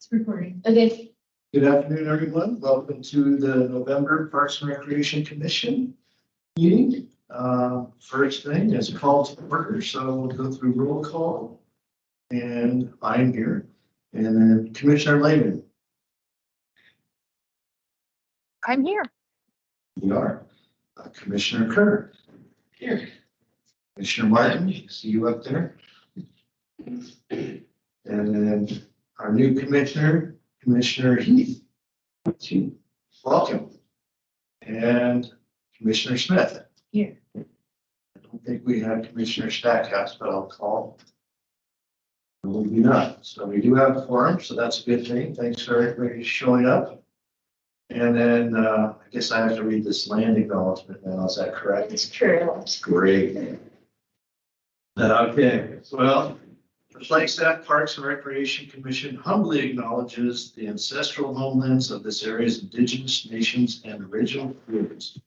It's recording. Okay. Good afternoon, everyone. Welcome to the November Parks and Recreation Commission meeting. First thing is a call to order, so we'll go through roll call. And I'm here. And then Commissioner Lehman. I'm here. We are. Commissioner Kerr. Here. Commissioner Martin, see you up there. And then our new commissioner, Commissioner Heath. Welcome. And Commissioner Smith. Here. I don't think we have Commissioner Stackhouse, but I'll call. We do not. So we do have a forum, so that's a good thing. Thanks for everybody showing up. And then I guess I have to read this land acknowledgement now. Is that correct? It's true. Great. Okay, well, the Flagstaff Parks and Recreation Commission humbly acknowledges the ancestral homelands of this area's indigenous nations and original groups.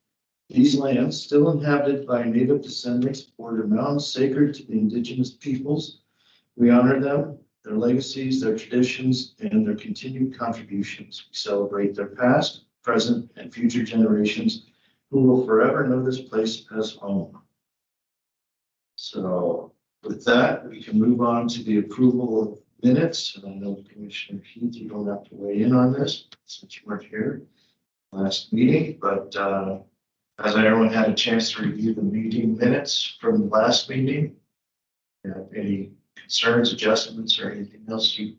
These lands, still inhabited by native descendants, border mountains sacred to the indigenous peoples. We honor them, their legacies, their traditions, and their continued contributions. We celebrate their past, present, and future generations who will forever know this place as home. So with that, we can move on to the approval of minutes. And I know Commissioner Heath, you don't have to weigh in on this since you weren't here last meeting, but has everyone had a chance to review the meeting minutes from the last meeting? Have any concerns, adjustments, or anything else you'd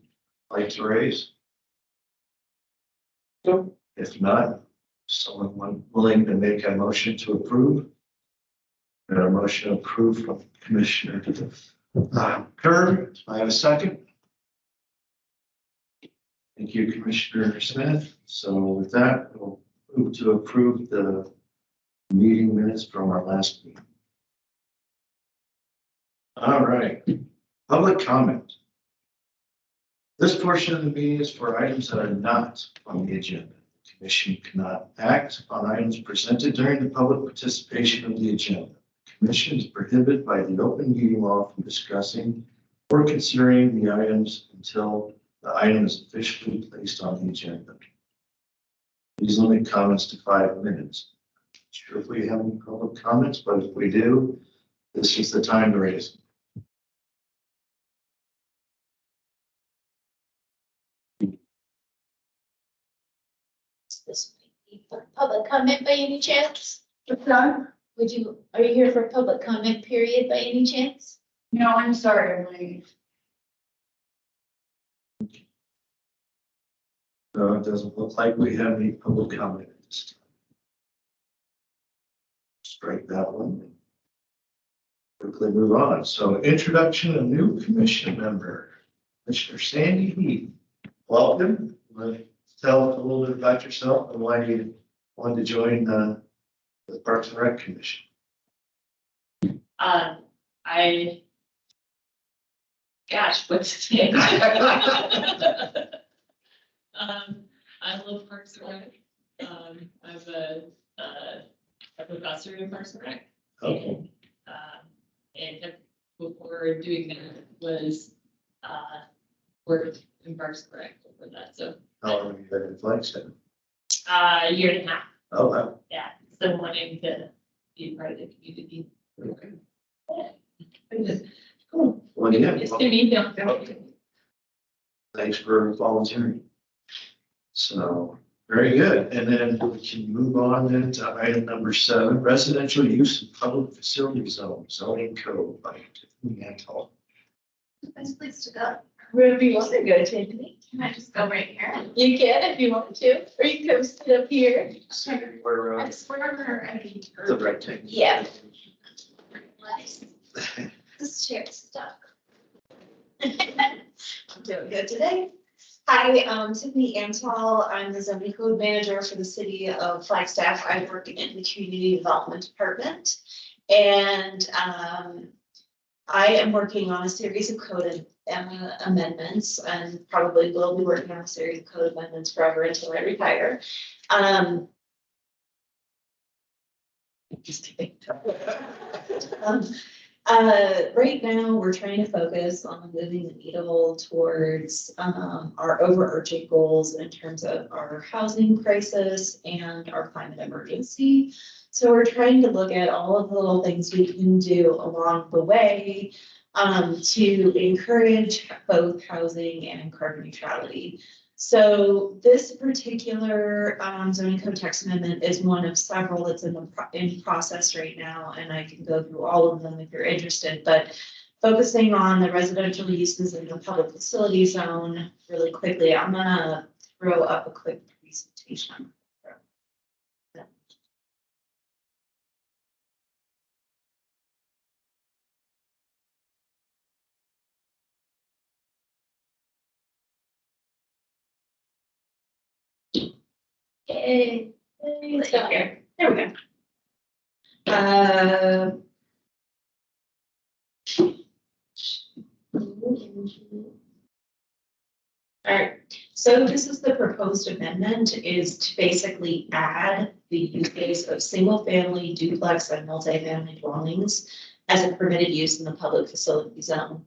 like to raise? No. If not, someone willing to make a motion to approve? Got a motion approved from Commissioner Kerr. I have a second. Thank you, Commissioner Smith. So with that, we'll move to approve the meeting minutes from our last meeting. All right, public comment. This portion of the meeting is for items that are not on the agenda. The Commission cannot act on items presented during the public participation of the agenda. Commission is prohibited by the open meeting law from discussing or considering the items until the item is officially placed on the agenda. Please limit comments to 5 minutes. Not sure if we have any public comments, but if we do, this is the time to raise them. This might be for public comment by any chance? What's that? Are you here for a public comment period by any chance? No, I'm sorry, I'm late. No, it doesn't look like we have any public comment at this time. Strike that one. Quickly move on. So introduction of new commission member, Mr. Sandy Heath. Welcome. Tell us a little bit about yourself and why you wanted to join the Parks and Rec Commission. What's his name? I love Parks and Rec. I'm a professor in Parks and Rec. Okay. And before doing that was worked in Parks and Rec for that. So How long have you been in Flagstaff? a year and a half. Oh, wow. Yeah. So wanting to be part of the community. Okay. Yeah. Cool. Well, yeah. It's to be done. Thanks for volunteering. So, very good. And then we can move on then to item number 7, residential use of public facility zone, zoning code by Tiffany Antal. Nice place to go. Wherever you want to go, Tiffany. Can I just go right here? You can if you want to, or you can come sit up here. Where I swear I can. the rectangle. Yeah. This chair's stuck. I'm doing good today. Hi, Tiffany Antal. I'm the zoning code manager for the city of Flagstaff. I work in the community development department. And I am working on a series of code amendments and probably will be working on a series of code amendments forever until I retire. Just kidding. Right now, we're trying to focus on moving the needle towards, our overarching goals in terms of our housing crisis and our climate emergency. So we're trying to look at all of the little things we can do along the way, to encourage both housing and carbon neutrality. So this particular zoning code text amendment is one of several that's in process right now, and I can go through all of them if you're interested, but focusing on the residential uses in the public facility zone really quickly, I'm gonna throw up a quick presentation. Yay. Let's go here. There we go. All right, so this is the proposed amendment, is to basically add the uses of single family, duplex, and multifamily dwellings as a permitted use in the public facility zone.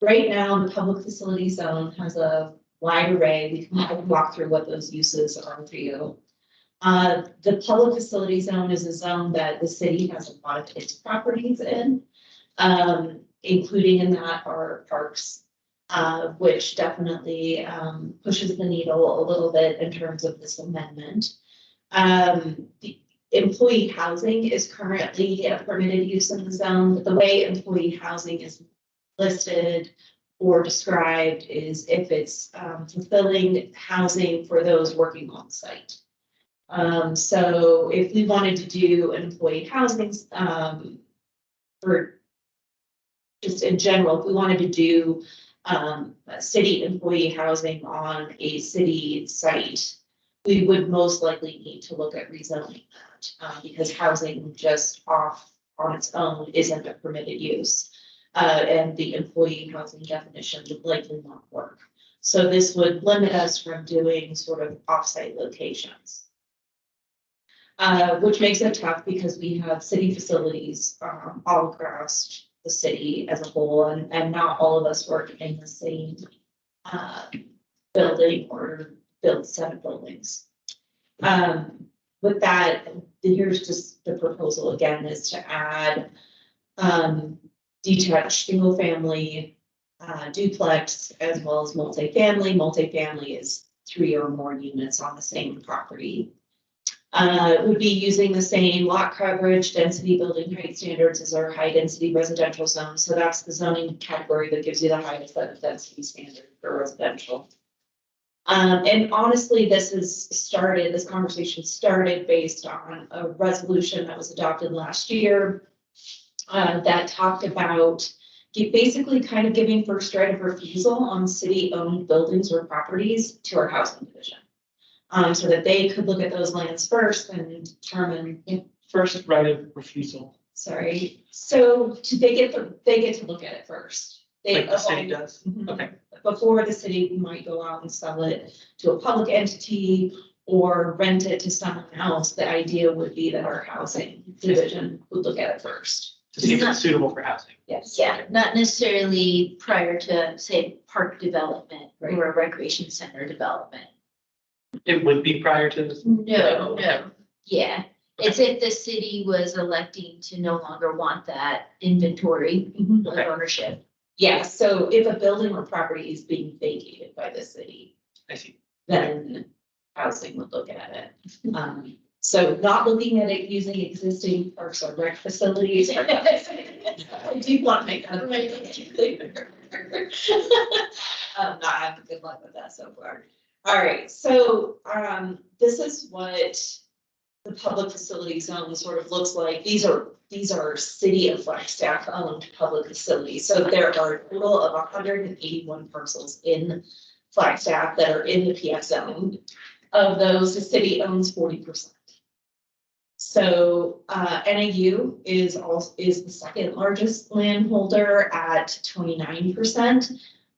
Right now, the public facility zone has a wide array. We can walk through what those uses are for you. The public facility zone is a zone that the city has a lot of its properties in, including in that are parks, which definitely pushes the needle a little bit in terms of this amendment. The employee housing is currently a permitted use in the zone, but the way employee housing is listed or described is if it's fulfilling housing for those working on site. So if we wanted to do employee housing, for just in general, if we wanted to do city employee housing on a city site, we would most likely need to look at rezoning that, because housing just off on its own isn't a permitted use. And the employee housing definition would likely not work. So this would limit us from doing sort of offsite locations. Which makes it tough because we have city facilities all across the city as a whole, and not all of us work in the same building or build set of buildings. With that, here's just the proposal again, is to add detached single family, duplex, as well as multifamily. Multifamily is 3 or more units on the same property. Would be using the same lot coverage, density, building height standards as our high density residential zone. So that's the zoning category that gives you the highest density standard for residential. And honestly, this conversation started based on a resolution that was adopted last year that talked about basically kind of giving first right of refusal on city-owned buildings or properties to our housing division. So that they could look at those lands first and determine. First right of refusal. Sorry, so they get to look at it first. Like the city does? Mhm. Okay. Before the city might go out and sell it to a public entity or rent it to someone else, the idea would be that our housing division would look at it first. To see if it's suitable for housing. Yes. Yeah, not necessarily prior to, say, park development or a recreation center development. It would be prior to this. No. Yeah, it's if the city was electing to no longer want that inventory Mhm. of Okay. ownership. Yeah, so if a building or property is being vacated by the city, I see. then housing would look at it. So not looking at it using existing parks or rec facilities. I do want to make that clear. Not having good luck with that so far. All right, so this is what the public facility zone sort of looks like. These are city of Flagstaff owned public facilities. So there are a total of 181 parcels in Flagstaff that are in the PF zone. Of those, the city owns 40%. So NAU is the second largest landholder at 29%.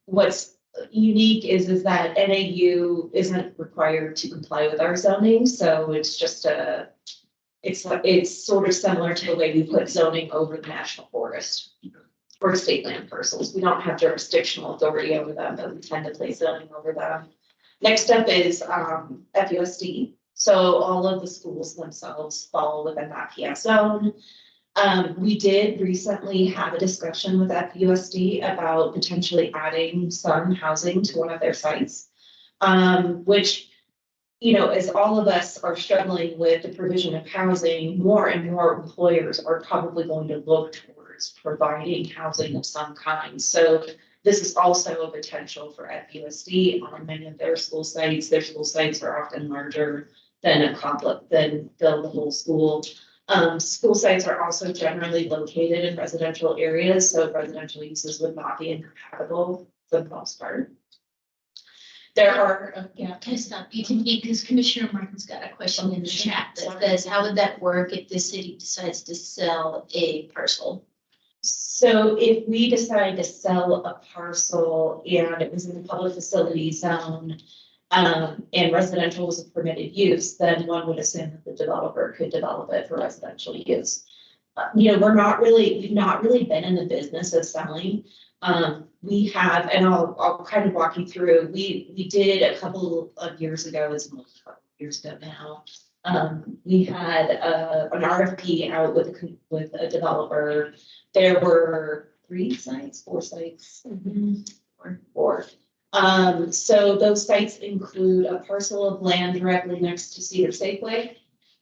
What's unique is that NAU isn't required to comply with our zoning, so it's just It's sort of similar to the way we put zoning over the national forest or state land parcels. We don't have jurisdictional authority over them, but we tend to place zoning over them. Next up is FUSD. So all of the schools themselves fall within that PF zone. We did recently have a discussion with FUSD about potentially adding some housing to one of their sites. Which, you know, as all of us are struggling with the provision of housing, more and more employers are probably going to look towards providing housing of some kind. So this is also a potential for FUSD on many of their school sites. Their school sites are often larger than a complex, than the whole school. School sites are also generally located in residential areas, so residential uses would not be incompatible for the most part. There are, yeah. Can I stop you, because Commissioner Martin's got a question in the chat that says, how would that work if the city decides to sell a parcel? So if we decide to sell a parcel and it was in the public facility zone, and residential was a permitted use, then one would assume that the developer could develop it for residential use. You know, we've not really been in the business of selling. We have, and I'll kind of walk you through, we did a couple of years ago, it's a couple of years ago now. We had an RFP out with a developer. There were 4 sites. So those sites include a parcel of land directly next to Cedar Safeway,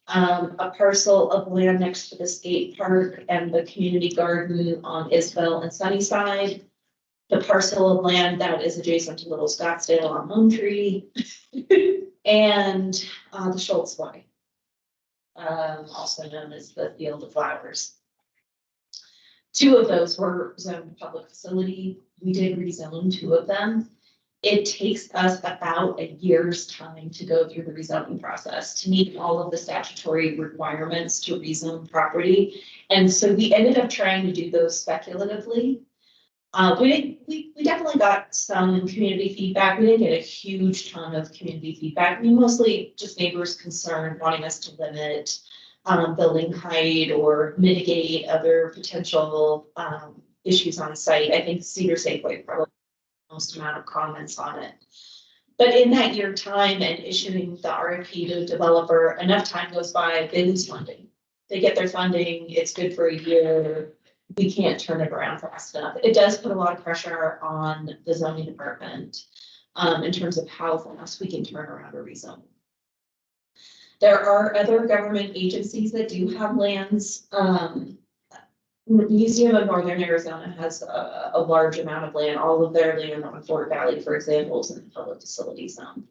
a parcel of land next to the skate park and the community garden on Isabel and Sunnyside, the parcel of land that is adjacent to Little Scottsdale on Lone Tree, and the Schultz Way, also known as the Field of Flowers. 2 of those were zoned public facility. We did rezone 2 of them. It takes us about a year's time to go through the rezoning process to meet all of the statutory requirements to rezone property. And so we ended up trying to do those speculatively. We definitely got some community feedback. We didn't get a huge ton of community feedback. I mean, mostly just neighbors concerned, wanting us to limit building height or mitigate other potential issues on site. I think Cedar Safeway probably most amount of comments on it. But in that year time and issuing the RFP to a developer, enough time goes by, they lose funding. They get their funding, it's good for a year. We can't turn it around fast enough. It does put a lot of pressure on the zoning department in terms of how fast we can turn around a rezone. There are other government agencies that do have lands. Museum of Northern Arizona has a large amount of land. All of their land on Fort Valley, for example, is in the public facility zone.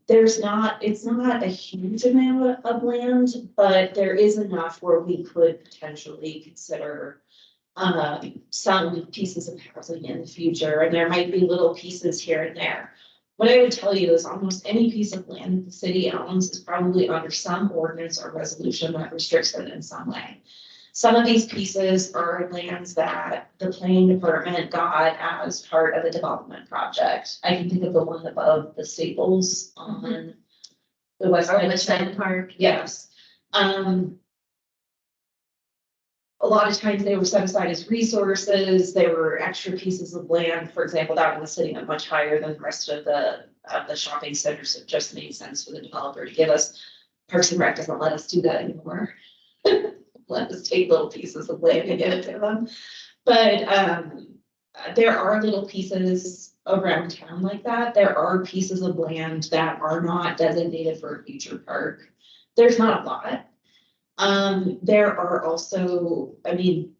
It's not a huge amount of land, but there is enough where we could potentially consider some pieces of housing in the future, and there might be little pieces here and there. What I would tell you is almost any piece of land that the city owns is probably under some ordinance or resolution that restricts it in some way. Some of these pieces are lands that the planning department got as part of a development project. I can think of the one above the Staples on the west side. Park. Yes. A lot of times they were set aside as resources. There were extra pieces of land. For example, that one was sitting up much higher than the rest of the shopping centers. So it just made sense for the developer to give us. Parks and Rec doesn't let us do that anymore. Let us take little pieces of land and give it to them. But there are little pieces around town like that. There are pieces of land that are not designated for a future park. There's not a lot. There are also, I mean,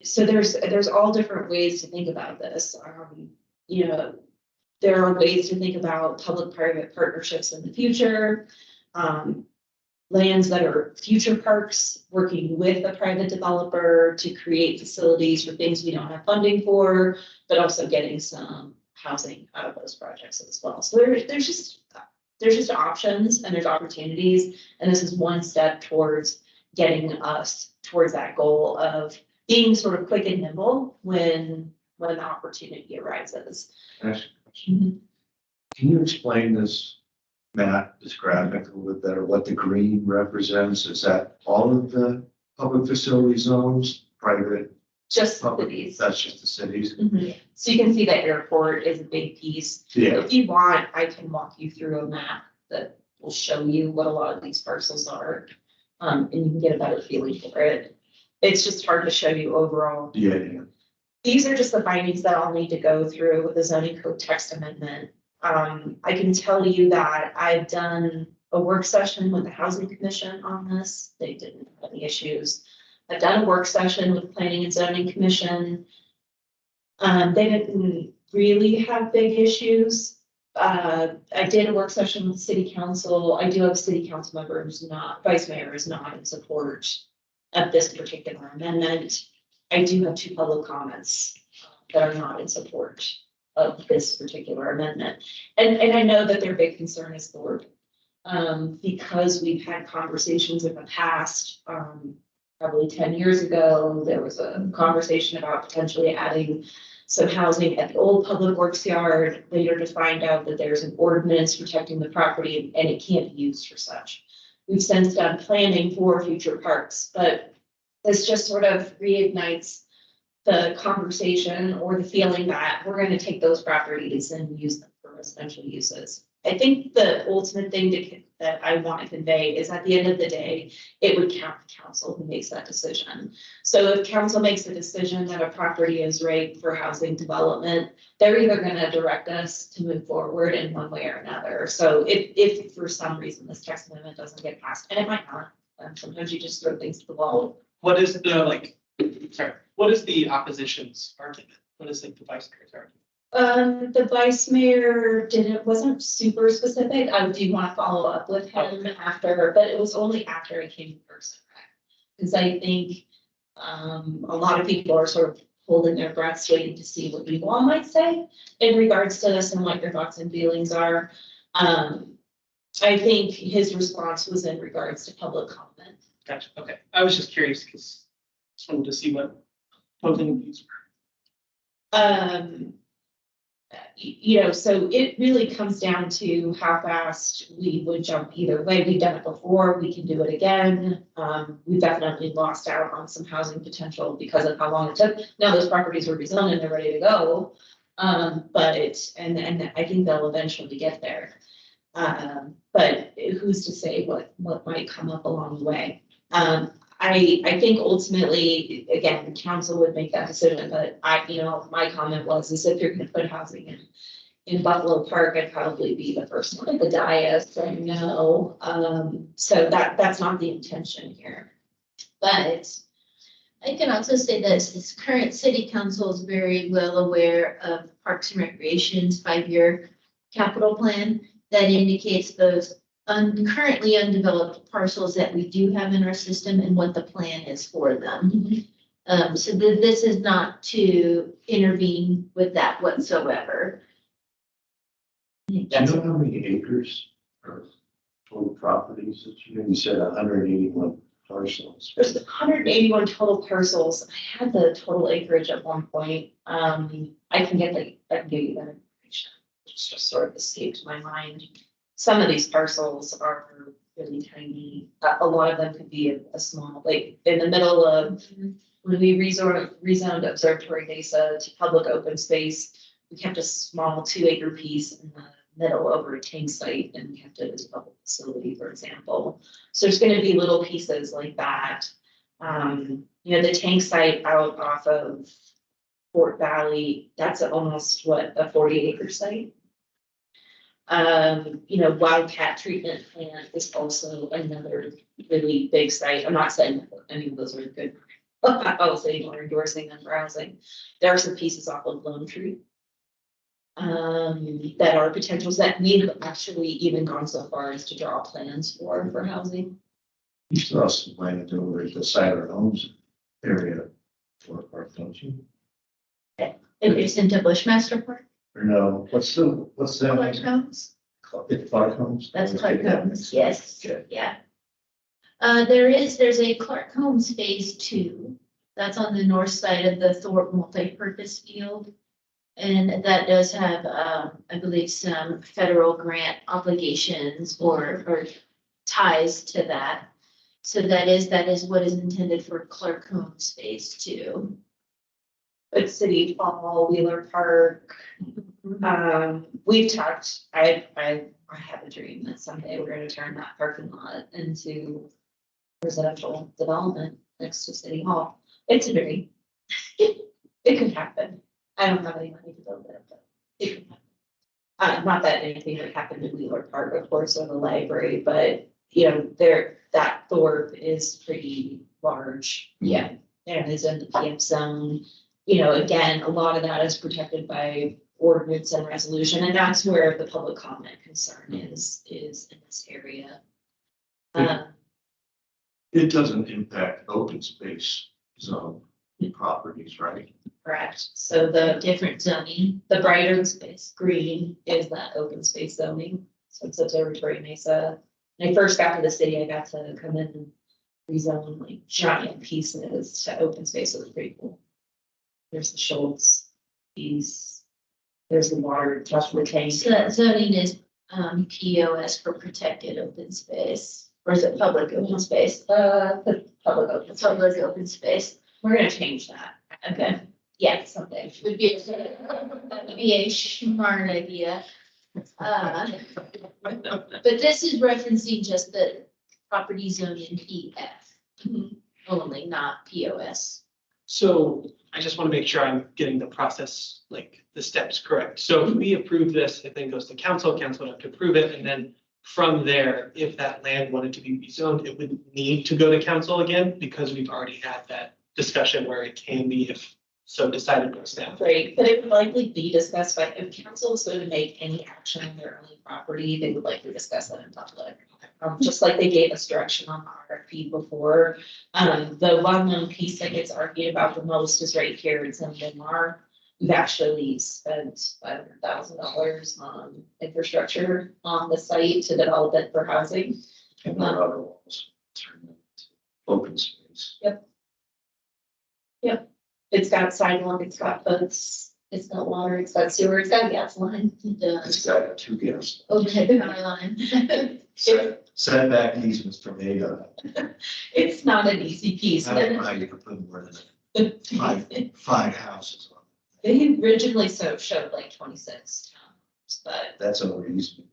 so there's all different ways to think about this. You know, there are ways to think about public-private partnerships in the future. Lands that are future parks, working with a private developer to create facilities for things we don't have funding for, but also getting some housing out of those projects as well. So there's just options and there's opportunities, and this is one step towards getting us towards that goal of being sort of quick and nimble when the opportunity arises. Can you explain this Matt describe it a little bit better, what the green represents? Is that all of the public facility zones, private, Just public? cities. That's just the cities? Mhm. So you can see that airport is a big piece. Yeah, If you want, I can walk you through a map that will show you what a lot of these parcels are. And you can get a better feeling for it. It's just hard to show you overall. yeah. These are just the findings that I'll need to go through with the zoning code text amendment. I can tell you that I've done a work session with the housing commission on this. They didn't have any issues. I've done a work session with the planning and zoning commission. They didn't really have big issues. I did a work session with the city council. I do have a city council member who's not, vice mayor is not in support of this particular amendment. I do have 2 public comments that are not in support of this particular amendment. And I know that their big concern is the word. Because we've had conversations in the past, probably 10 years ago, there was a conversation about potentially adding some housing at the old public works yard, later to find out that there's an ordinance protecting the property and it can't be used for such. We've since done planning for future parks, but this just sort of reignites the conversation or the feeling that we're going to take those properties and use them for residential uses. I think the ultimate thing that I want to convey is at the end of the day, it would count the council who makes that decision. So if council makes a decision that a property is right for housing development, they're either going to direct us to move forward in one way or another. So if for some reason this text amendment doesn't get passed, and it might not, sometimes you just throw things to the wall. What is the, like, sorry, what is the opposition's argument? What is like the vice mayor's argument? The vice mayor wasn't super specific. I do want to follow up with him after, but it was only after I came in person. Because I think, a lot of people are sort of holding their breaths, waiting to see what you all might say in regards to this and what your thoughts and feelings are. I think his response was in regards to public comment. Gotcha, okay. I was just curious because just wanted to see what opposing views were. So it really comes down to how fast we would jump either way. We've done it before, we can do it again. We've definitely lost out on some housing potential because of how long it took. Now those properties were rezoned and they're ready to go. But I think they'll eventually get there. But who's to say what might come up along the way? I think ultimately, again, the council would make that decision, but my comment is if you're gonna put housing in Buffalo Park, I'd probably be the first one at the dais saying no. So that's not the intention here. But I can also say that this current city council is very well aware of Parks and Recreation's 5-year capital plan that indicates those currently undeveloped parcels that we do have in our system and what the plan is for them. So this is not to intervene with that whatsoever. Do you know how many acres or total properties that you said 181 parcels? There's 181 total parcels. I had the total acreage at one point. I can give you that information. It's just sort of escaped my mind. Some of these parcels are really tiny. A lot of them could be a small, like in the middle of, when we rezoned Observatory Mesa to public open space, we kept a small 2-acre piece in the middle over a tank site and we kept it as a public facility, for example. So there's going to be little pieces like that. The tank site out off of Fort Valley, that's almost a 40-acre site. Wildcat treatment plant is also another really big site. I'm not saying any of those are good policy or endorsing them for housing. There are some pieces off of Lone Tree that are potentials that we've actually even gone so far as to draw plans for housing. You still have some land over at the Siler Homes area for park, don't you? Adjacent to Bushmaster Park. Or no, what's that? Clark Homes. It's Clark Homes? That's Clark Homes, yes, Okay. yeah. There's a Clark Homes Phase 2. That's on the north side of the Thorpe multipurpose field. And that does have, I believe, some federal grant obligations or ties to that. So that is what is intended for Clark Homes Phase 2. But City Hall, Wheeler Park, we've talked, I have a dream that someday we're gonna turn that parking lot into residential development next to City Hall. It's a dream. It could happen. I don't have any money to build it, but it could happen. Not that anything would happen in Wheeler Park, of course, or the library, but you know, that Thorpe is pretty large. Yeah. And is in the PM zone. You know, again, a lot of that is protected by ordinance and resolution, and that's where the public comment concern is in this area. It doesn't impact open space zone properties, right? Correct. So the Different zoning. brighter space green is that open space zoning. So it's a territory Mesa. When I first got to the city, I got to come in and rezone like giant pieces to open space. It was pretty cool. There's the Schultz piece. There's the water touchment tank. So that zoning is, POS for protected open space, or is it public open space? The public open space. Public open space. We're gonna change that. Okay. Yeah, someday. Would be, that would be a smart idea. But this is referencing just the property zone in PF only, not POS. So I just want to make sure I'm getting the process, like the steps correct. So if we approve this, it then goes to council, council would have to approve it, and then from there, if that land wanted to be rezoned, it would need to go to council again, because we've already had that discussion where it can be, if so decided by staff. Right, but it would likely be discussed by, if council was going to make any action on their own property, they would likely discuss that in public. Just like they gave us direction on the RFP before. The well-known piece that gets argued about the most is right here in San Bernard. We've actually spent $500,000 on infrastructure on the site to develop it for housing. And there are other walls, turn it into open space. It's got sidewalk, it's got boats, it's got water, it's got sewer, it's got a gas line. It does. It's got 2 gas. Overhead power line. Setback easements from ADOT. It's not an easy piece. I don't know how you could put more than five houses on it. They originally showed like 26 towns, but That's over easement.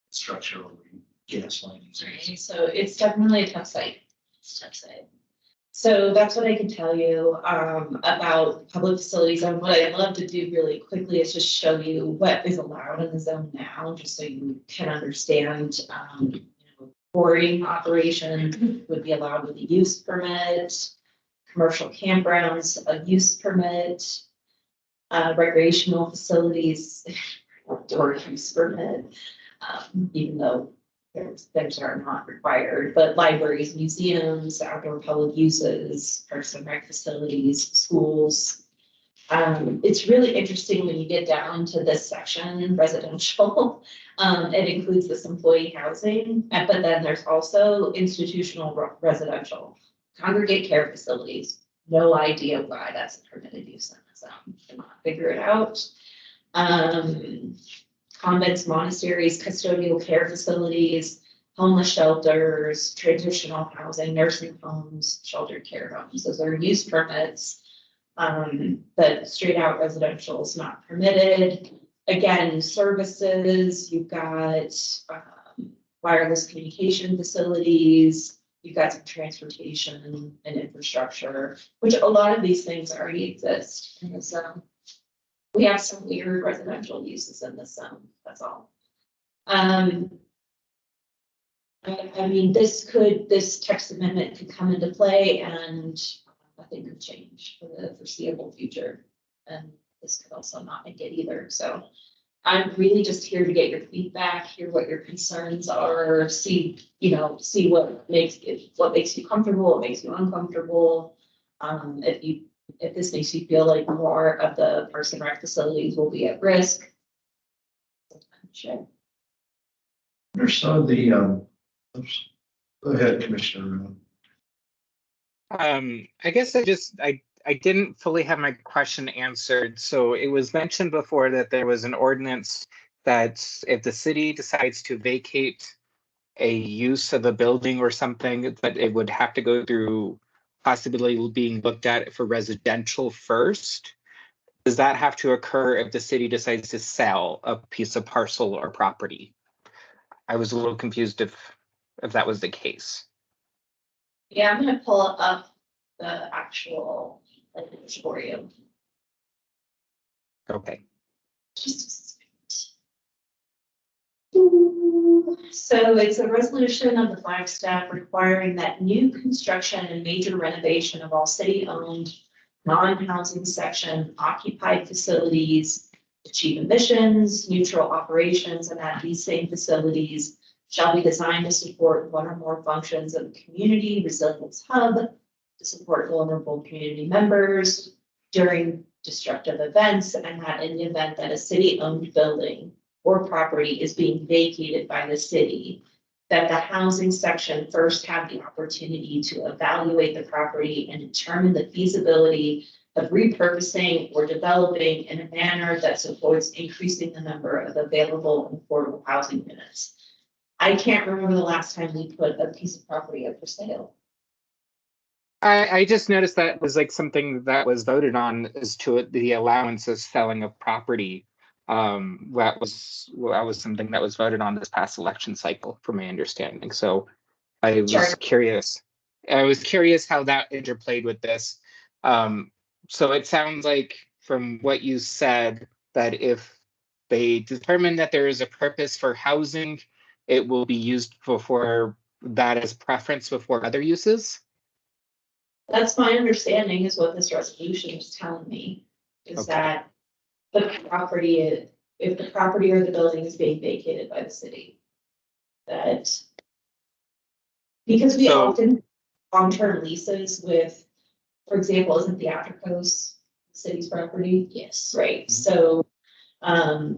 Structure over gas line easements. right, so it's definitely a tough site. It's tough side. So that's what I can tell you about public facilities. And what I'd love to do really quickly is just show you what is allowed in the zone now, just so you can understand. Boarding operation would be allowed with a use permit, commercial campgrounds, a use permit, recreational facilities, or use permit, even though things are not required, but libraries, museums, outdoor public uses, parks and rec facilities, schools. It's really interesting when you get down to this section, residential. It includes this employee housing, but then there's also institutional residential, congregate care facilities. No idea why that's a permitted use in the zone. Cannot figure it out. Convents, monasteries, custodial care facilities, homeless shelters, transitional housing, nursing homes, sheltered care homes. Those are use permits. But straight out residential is not permitted. Again, services, you've got wireless communication facilities, you've got some transportation and infrastructure, which a lot of these things already exist in the zone. We have some weird residential uses in this zone, that's all. I mean, this text amendment could come into play and nothing could change for the foreseeable future. And this could also not make it either, so. I'm really just here to get your feedback, hear what your concerns are, see what makes you comfortable, what makes you uncomfortable. If this makes you feel like more of the Parks and Rec facilities will be at risk. Sure. There's some of the, go ahead, Commissioner. I guess I I didn't fully have my question answered. So it was mentioned before that there was an ordinance that if the city decides to vacate a use of a building or something, that it would have to go through possibility being looked at for residential first. Does that have to occur if the city decides to sell a piece of parcel or property? I was a little confused if that was the case. Yeah, I'm gonna pull up the actual language for you. Okay. Just a second. So it's a resolution of the Flagstaff requiring that new construction and major renovation of all city-owned non-housing section occupied facilities achieve emissions, neutral operations, and that these same facilities shall be designed to support one or more functions of the community resilience hub to support vulnerable community members during destructive events, and that in the event that a city-owned building or property is being vacated by the city, that the housing section first have the opportunity to evaluate the property and determine the feasibility of repurposing or developing in a manner that supports increasing the number of available and affordable housing units. I can't remember the last time we put a piece of property up for sale. I just noticed that was like something that was voted on as to the allowance of selling of property. That was something that was voted on this past election cycle, from my understanding. So I was Sure. curious. I was curious how that interplayed with this. So it sounds like from what you said that if they determine that there is a purpose for housing, it will be used for that as preference before other uses. That's my understanding is what this resolution is telling me, is Okay. that the property, if the property or the building is being vacated by the city, that because we So- often long-term leases with, for example, isn't the Africos city's property? Yes. Right, so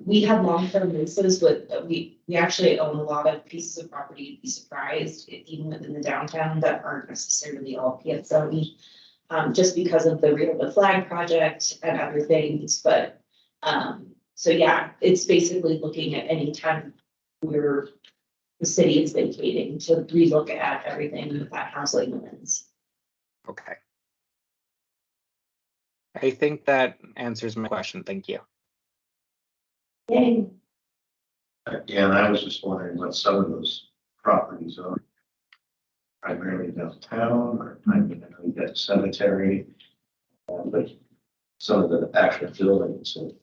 we have long-term leases with, we actually own a lot of pieces of property. You'd be surprised, even within the downtown, that aren't necessarily all PSO. Just because of the Real the Flag project and other things, but, so yeah, it's basically looking at any time where the city is vacating to relook at everything with that housing limits. Okay. I think that answers my question. Thank you. Yay. Yeah, and I was just wondering what some of those properties are. Primarily downtown, or I mean, I know you got a cemetery, but some of the actual buildings. So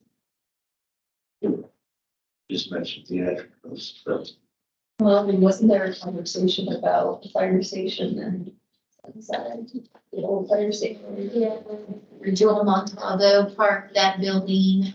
you just mentioned the address, but Well, and wasn't there a conversation about the fire station and the old fire station? Yeah, Joel Montalvo Park, that building,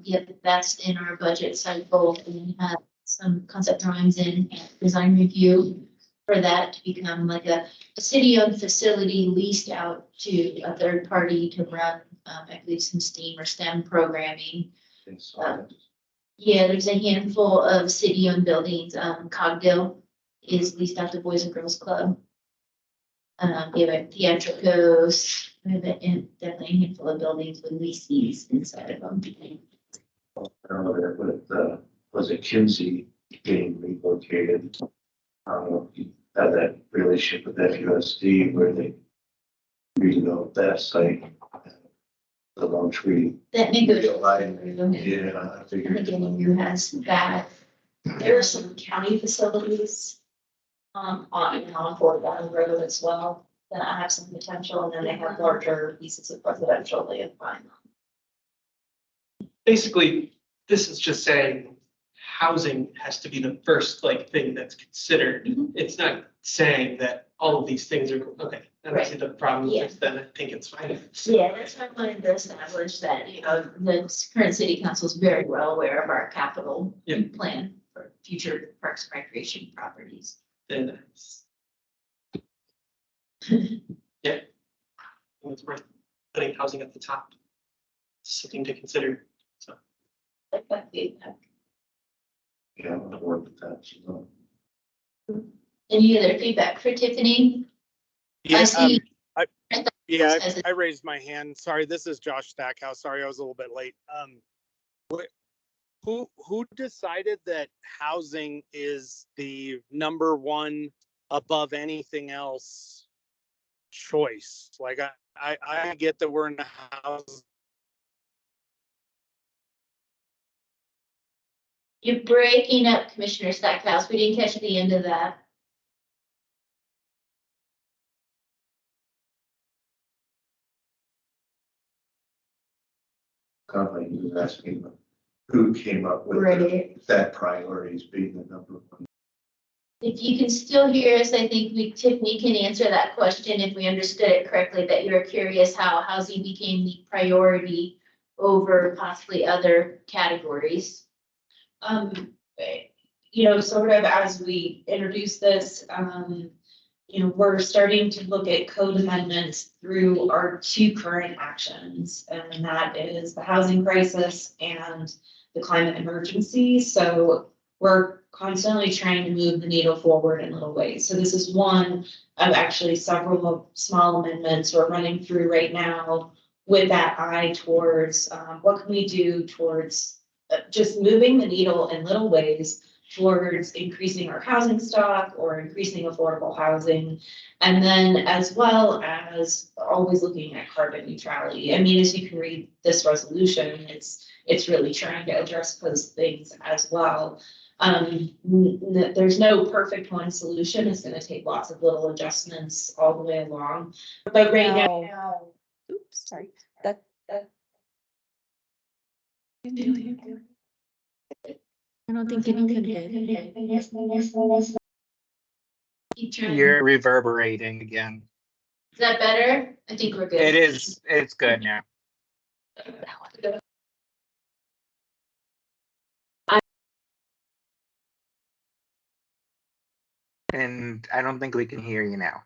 yep, that's in our budget cycle. We have some concept drawings in design review for that to become like a city-owned facility leased out to a third party to run, I believe some STEAM or STEM programming. it's. Yeah, there's a handful of city-owned buildings. Cogdill is leased out to Boys and Girls Club. We have a Theatricos, we have definitely a handful of buildings with leases inside of them. I don't know, with, was it Kinsey being relocated? I don't know if you had that relationship with FUSD where they redeveloped that site. The Lone Tree. That negotiation. Yeah, I I figured. think NU has that. There are some county facilities on Fort Valley Road as well that have some potential, and then they have larger pieces of residential land behind them. Basically, this is just saying housing has to be the first thing that's considered. It's not saying that all of these things are, okay, I don't see the problem Yeah. with then I think it's fine. Yeah, that's why I wanted to establish that, the current city council is very well aware of our capital Yeah. plan for future parks and recreation properties. Then it's. Yeah. I think it's worth putting housing at the top. Something to consider, so. Like that feedback. Yeah, I'm gonna work with that, you know. Any other feedback for Tiffany? I see. Yeah, As a- I raised my hand. Sorry, this is Josh Stackhouse. Sorry, I was a little bit late. Who decided that housing is the number one above anything else choice? Like I get that we're in a house. You're breaking up, Commissioner Stackhouse. We didn't catch the end of that. Company was asking who came up with Right. that priorities being the number one. If you can still hear us, I think Tiffany can answer that question if we understood it correctly, that you're curious how housing became the priority over possibly other categories. Sort of as we introduce this, we're starting to look at code amendments through our two current actions, and that is the housing crisis and the climate emergency. So we're constantly trying to move the needle forward in little ways. So this is one of actually several of small amendments we're running through right now with that eye towards what can we do towards just moving the needle in little ways towards increasing our housing stock or increasing affordable housing. And then as well as always looking at carbon neutrality. I mean, as you can read this resolution, it's really trying to address those things as well. There's no perfect one solution. It's going to take lots of little adjustments all the way along. But right now, Oops, sorry. That. I don't think anything did. Keep trying. You're reverberating again. Is that better? I think we're good. It is, it's good now. And I don't think we can hear you now.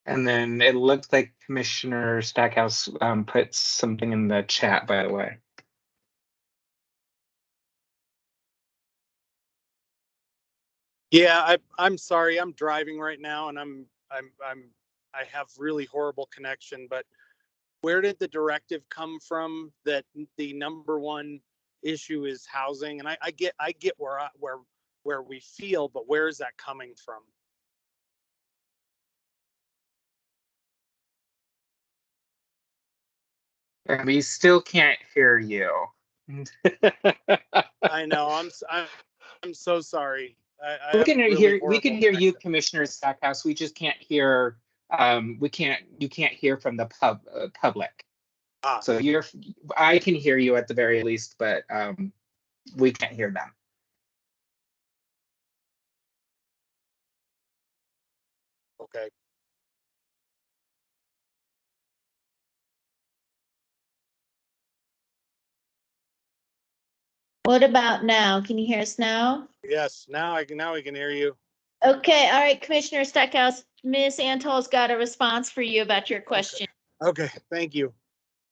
And then it looks like Commissioner Stackhouse put something in the chat, by the way. Yeah, I'm sorry. I'm driving right now, and I have really horrible connection. But where did the directive come from that the number one issue is housing? And I get where we feel, but where is that coming from? And we still can't hear you. I know. I'm so sorry. I We have can really hear horrible you, connection. Commissioner Stackhouse. We just can't hear you can't hear from the public. Ah, So I can hear you at the very least, but we can't hear them. okay. What about now? Can you hear us now? Yes, now we can hear you. Okay, all right, Commissioner Stackhouse, Ms. Antol's got a response for you about your question. Okay, thank you.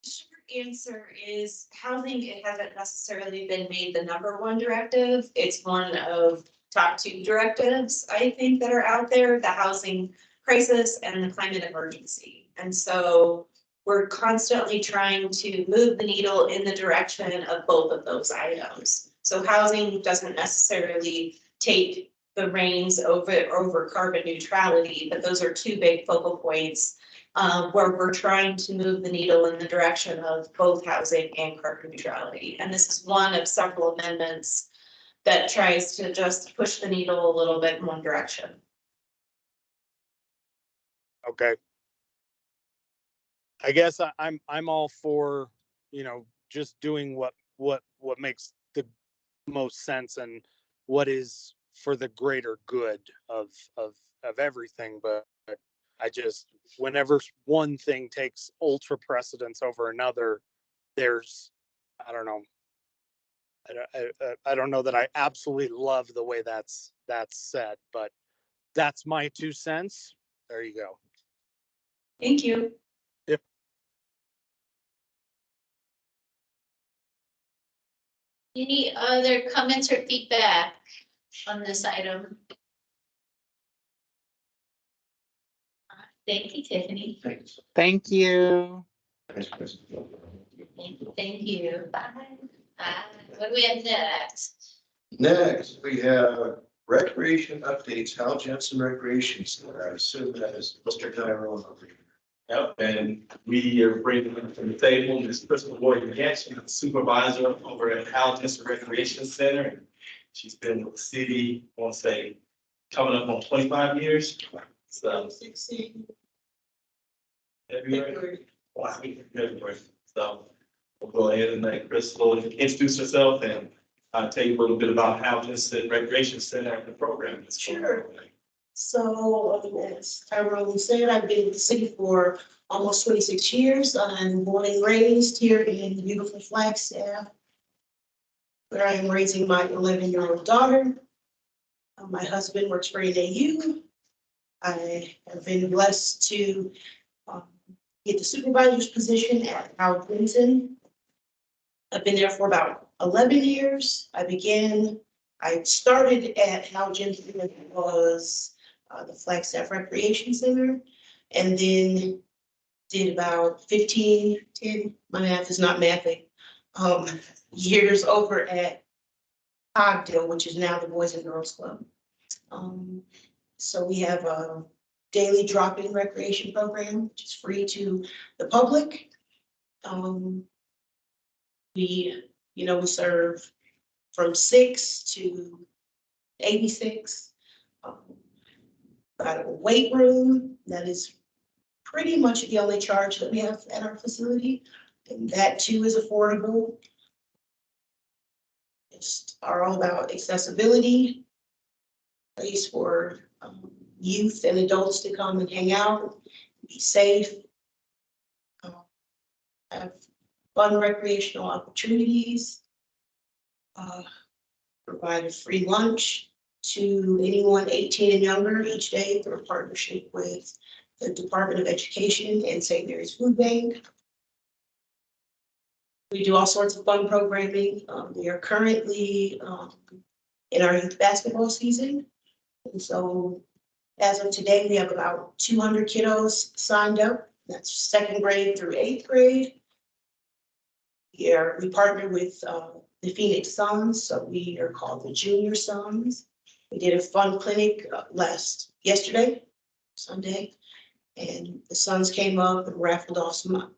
short answer is housing, it hasn't necessarily been made the number one directive. It's one of top two directives, I think, that are out there, the housing crisis and the climate emergency. And so we're constantly trying to move the needle in the direction of both of those items. So housing doesn't necessarily take the reins over carbon neutrality, but those are two big focal points where we're trying to move the needle in the direction of both housing and carbon neutrality. And this is one of several amendments that tries to just push the needle a little bit in one direction. Okay. I guess I'm all for, just doing what makes the most sense and what is for the greater good of of everything, but I just, whenever one thing takes ultra precedence over another, there's, I don't know. I don't know that I absolutely love the way that's said, but that's my 2 cents. There you go. Thank you. Any other comments or feedback on this item? Thank you, Tiffany. Thanks. Thank you. Thanks, Chris. Thank you. Bye. What do we have next? Next, we have recreation updates, Hal Jensen Recreation Center. I assume that is Mr. Tyrone over here. Yep, and we are bringing to the table Ms. Crystal Boyd Hanson, supervisor over at Altus Recreation Center. She's been with the city, I want to say, coming up on 25 years. So 16. February. Wow, February. So we'll go ahead and let Crystal introduce herself and tell you a little bit about Altus Recreation Center and the program. Sure. So, as Tyrone said, I've been with the city for almost 26 years. I'm born and raised here in beautiful Flagstaff, where I am raising my 11-year-old daughter. My husband works for NAU. I have been blessed to get the supervisor's position at Hal Jensen. I've been there for about 11 years. I started at Hal Jensen, it was the Flagstaff Recreation Center, and then did about 10, my math is not mathing, years over at Ogden, which is now the Boys and Girls Club. So we have a daily drop-in recreation program, which is free to the public. We serve from 6 to 86. Got a weight room that is pretty much the only charge that we have at our facility, and that too is affordable. It's all about accessibility, place for youth and adults to come and hang out, be safe, have fun recreational opportunities, provide a free lunch to anyone 18 and younger each day through a partnership with the Department of Education and St. Mary's Food Bank. We do all sorts of fun programming. We are currently in our youth basketball season. And so as of today, we have about 200 kiddos signed up. That's 2nd grade through 8th grade. We partner with the Phoenix Suns, so we are called the Junior Suns. We did a fun clinic yesterday, Sunday, and the Suns came up and raffled off some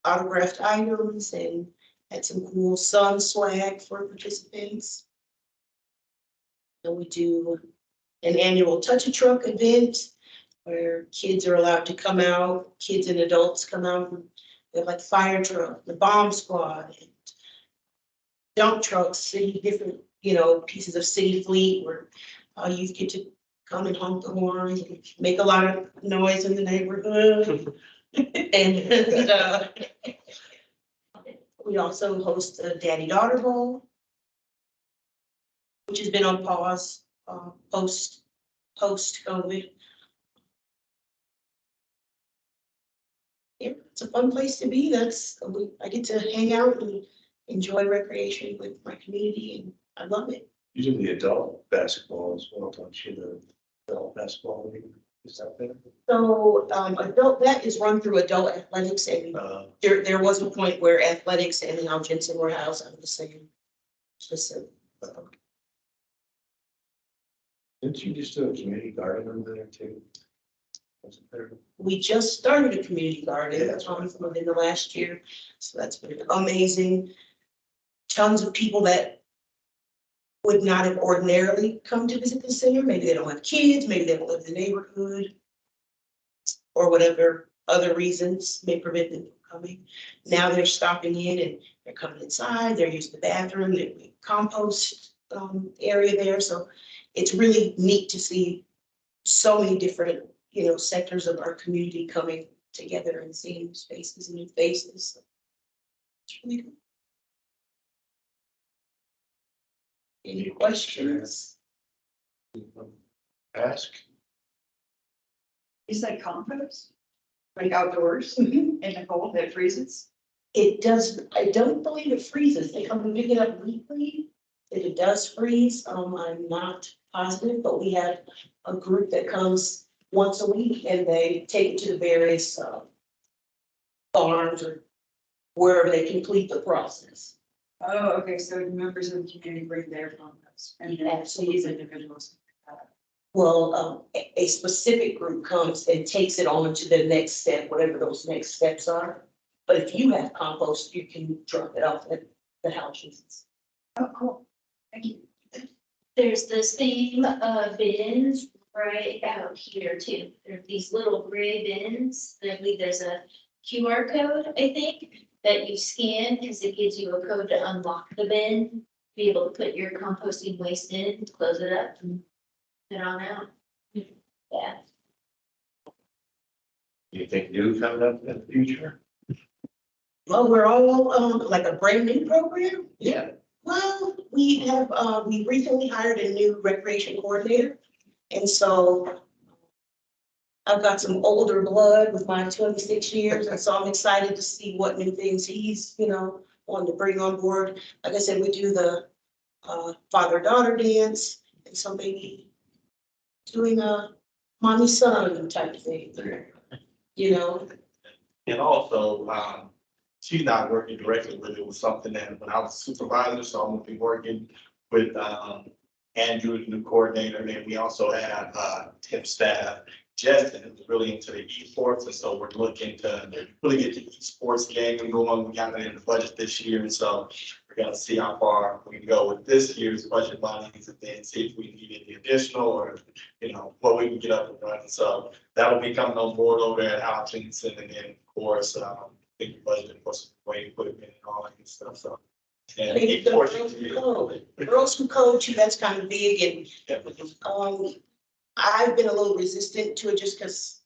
autographed items and had some cool Sun swag for participants. And we do an annual Touch a Truck event where kids are allowed to come out, kids and adults come out. We have like fire truck, the bomb squad, and dump trucks, different, pieces of city fleet where youth get to come and honk the horns and make a lot of noise in the neighborhood. And we also host a daddy-daughter bowl, which has been on pause post-COVID. Yeah, it's a fun place to be. I get to hang out and enjoy recreation with my community, and I love it. You do the adult basketball as well, don't you? The adult basketball league, is that there? So that is run through adult athletics, and there was a point where athletics and Hal Jensen were housed under the same facility. Didn't you just do a community garden over there too? Wasn't there? We just started a community garden Yeah, that's right. within the last year, so that's been amazing. Tons of people that would not have ordinarily come to visit the center. Maybe they don't have kids, maybe they don't live in the neighborhood, or whatever other reasons may prevent them from coming. Now they're stopping in and they're coming inside, they're using the bathroom, there's a compost area there. So it's really neat to see so many different, you know, sectors of our community coming together and seeing new spaces and new faces. It's really good. Any questions? Ask. Is that compost? Like outdoors in the cold that freezes? It does, I don't believe it freezes. They come and pick it up weekly. If it does freeze, I'm not positive, but we have a group that comes once a week and they take it to the various farms or wherever they complete the process. Oh, okay, so members of the community bring their compost and then these individuals. Well, a specific group comes and takes it on to the next step, whatever those next steps are. But if you have compost, you can drop it off at the houses. Oh, cool. Thank you. There's the same bins right out here too. There are these little gray bins. I believe there's a QR code, I think, that you scan because it gives you a code to unlock the bin. Be able to put your composting waste in, close it up and head on out. Yeah. Anything new coming up in the future? Well, we're all like a brand new program. Yeah. Well, we have, we recently hired a new recreation coordinator. And so I've got some older blood with my 26 years. And so I'm excited to see what new things he's, you know, wanting to bring on board. Like I said, we do the father-daughter dance and so maybe doing a mommy-son type thing, you know? And also, she's not working directly with it. It was something that when I was supervisor, so I'm gonna be working with, Andrew, the new coordinator, and then we also have, Tim staff. Justin is really into the esports, and so we're looking to really get the esports game going. We got it in the budget this year, and so we're gonna see how far we can go with this year's budget monies and then see if we need any additional or, you know, what we can get up and running. So that'll be coming on board over at Hutchinson, and then of course, I think we budgeted for some weight equipment and all that good stuff, so. And Maybe the esports, girls who code too, that's kind of big and I've been a little resistant to it just because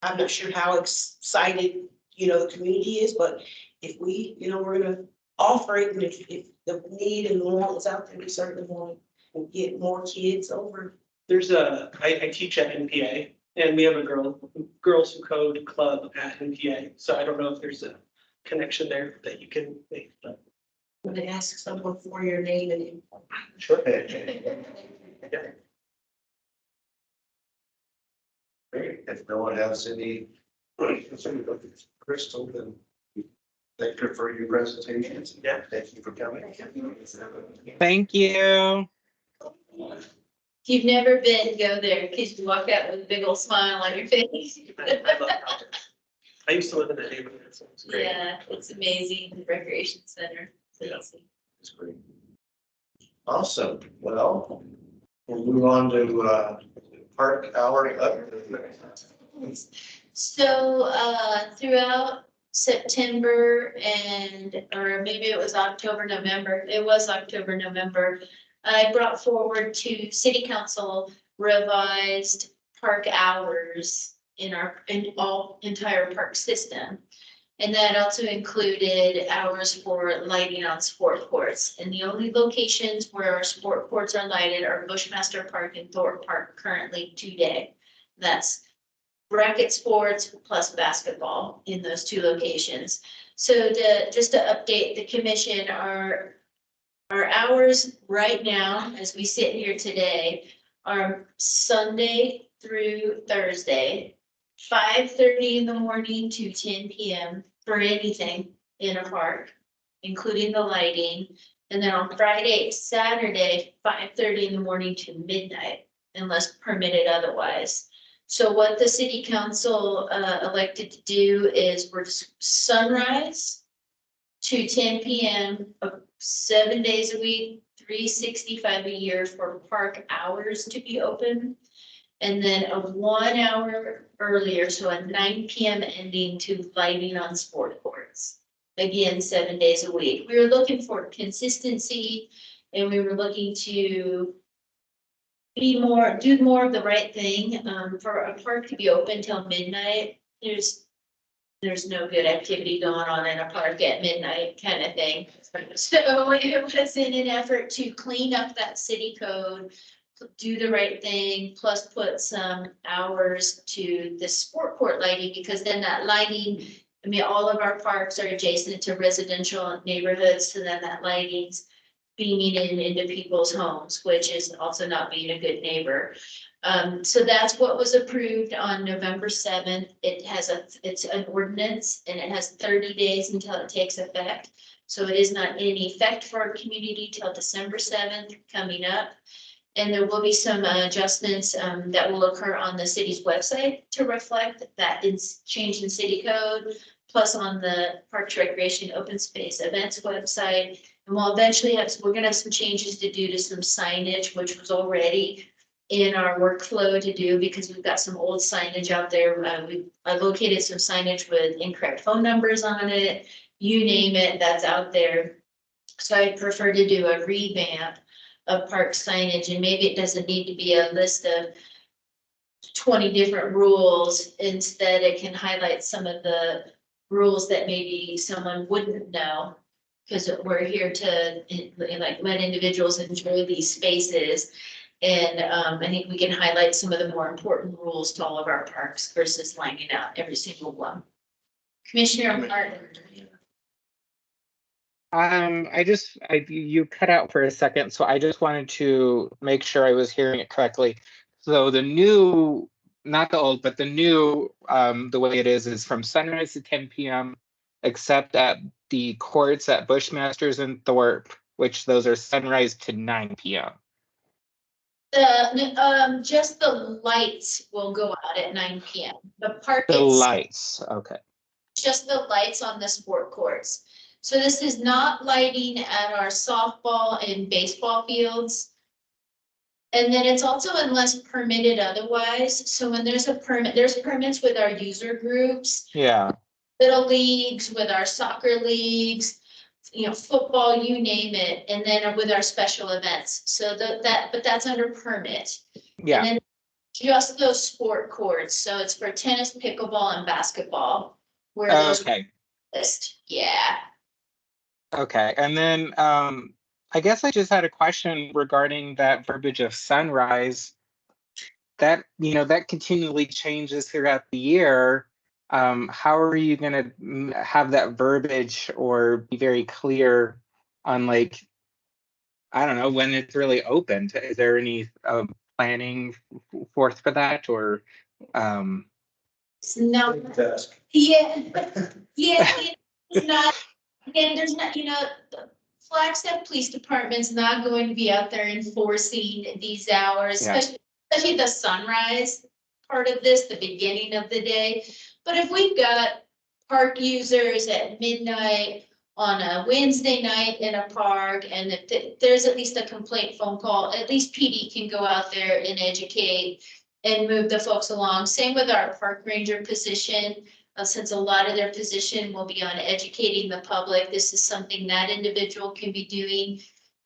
I'm not sure how excited, you know, the community is, but if we, you know, we're gonna offer it, and if the need and the want is out there, we certainly want to get more kids over. There's I teach at NPA and we have a girls who code club at NPA. So I don't know if there's a connection there that you can make, but. When they ask someone for your name and info. Sure. Great. If no one has any questions, Crystal, then thank you for your presentation. Yeah. Thank you for coming. Thank you. If you've never been, go there because you walk out with a big old smile on your face. I used to live in the neighborhood, so it's great. Yeah, it's amazing, the recreation center. It's amazing. It's great. Awesome. Well, we'll move on to park hour. So, throughout September or maybe it was October, November, it was October, November, I brought forward to city council revised park hours in all entire park system. And that also included hours for lighting on sport courts. And the only locations where our sport courts are lighted are Bushmaster Park and Thorpe Park currently today. That's bracket sports plus basketball in those two locations. So just to update the commission, our hours right now, as we sit here today, are Sunday through Thursday, 5:30 in the morning to 10 p.m. for anything in a park, including the lighting. And then on Friday, Saturday, 5:30 in the morning to midnight, unless permitted otherwise. So what the city council elected to do is we're sunrise to 10 p.m. 7 days a week, 365 a year for park hours to be open. And then a 1 hour earlier, so a 9 p.m. ending to lighting on sport courts. Again, 7 days a week. We were looking for consistency and we were looking to do more of the right thing, for a park to be open till midnight. There's no good activity going on in a park at midnight kind of thing. So it was in an effort to clean up that city code, do the right thing, plus put some hours to the sport court lighting, because then that lighting, I mean, all of our parks are adjacent to residential neighborhoods, so then that lighting's beaming into people's homes, which is also not being a good neighbor. So that's what was approved on November 7th. It's an ordinance and it has 30 days until it takes effect. So it is not in effect for our community till December 7th coming up. And there will be some adjustments that will occur on the city's website to reflect that change in city code, plus on the Parks Recreation Open Space Events website. And we'll eventually we're gonna have some changes to do to some signage, which was already in our workflow to do, because we've got some old signage out there. I located some signage with incorrect phone numbers on it, you name it, that's out there. So I prefer to do a revamp of park signage, and maybe it doesn't need to be a list of 20 different rules. Instead, it can highlight some of the rules that maybe someone wouldn't know, because we're here to like let individuals enjoy these spaces. And I think we can highlight some of the more important rules to all of our parks versus lining out every single one. Commissioner Martin. You cut out for a second, so I just wanted to make sure I was hearing it correctly. So the new, not the old, but the new, the way it is from sunrise to 10 p.m., except at the courts at Bushmasters and Thorpe, which those are sunrise to 9 p.m. Just the lights will go out at 9 p.m. The park The itself, lights, okay. just the lights on the sport courts. So this is not lighting at our softball and baseball fields. And then it's also unless permitted otherwise. So when there's a permit, there's permits with our user groups. Yeah. Little leagues, with our soccer leagues, football, you name it, and then with our special events. So but that's under permit. Yeah. And then just those sport courts. So it's for tennis, pickleball, and basketball. Where those Okay. list. Yeah. Okay. And then I guess I just had a question regarding that verbiage of sunrise. That, that continually changes throughout the year. How are you going to have that verbiage or be very clear on, like, I don't know, when it's really open? Is there any planning forth for that, or? No. Desk. Yeah. Yeah. It's not. Again, there's not. The Flagstaff Police Department's not going to be out there enforcing these hours, Yeah. especially the sunrise part of this, the beginning of the day. But if we've got park users at midnight on a Wednesday night in a park, and if there's at least a complaint phone call, at least PD can go out there and educate and move the folks along. Same with our park ranger position. Since a lot of their position will be on educating the public, this is something that individual can be doing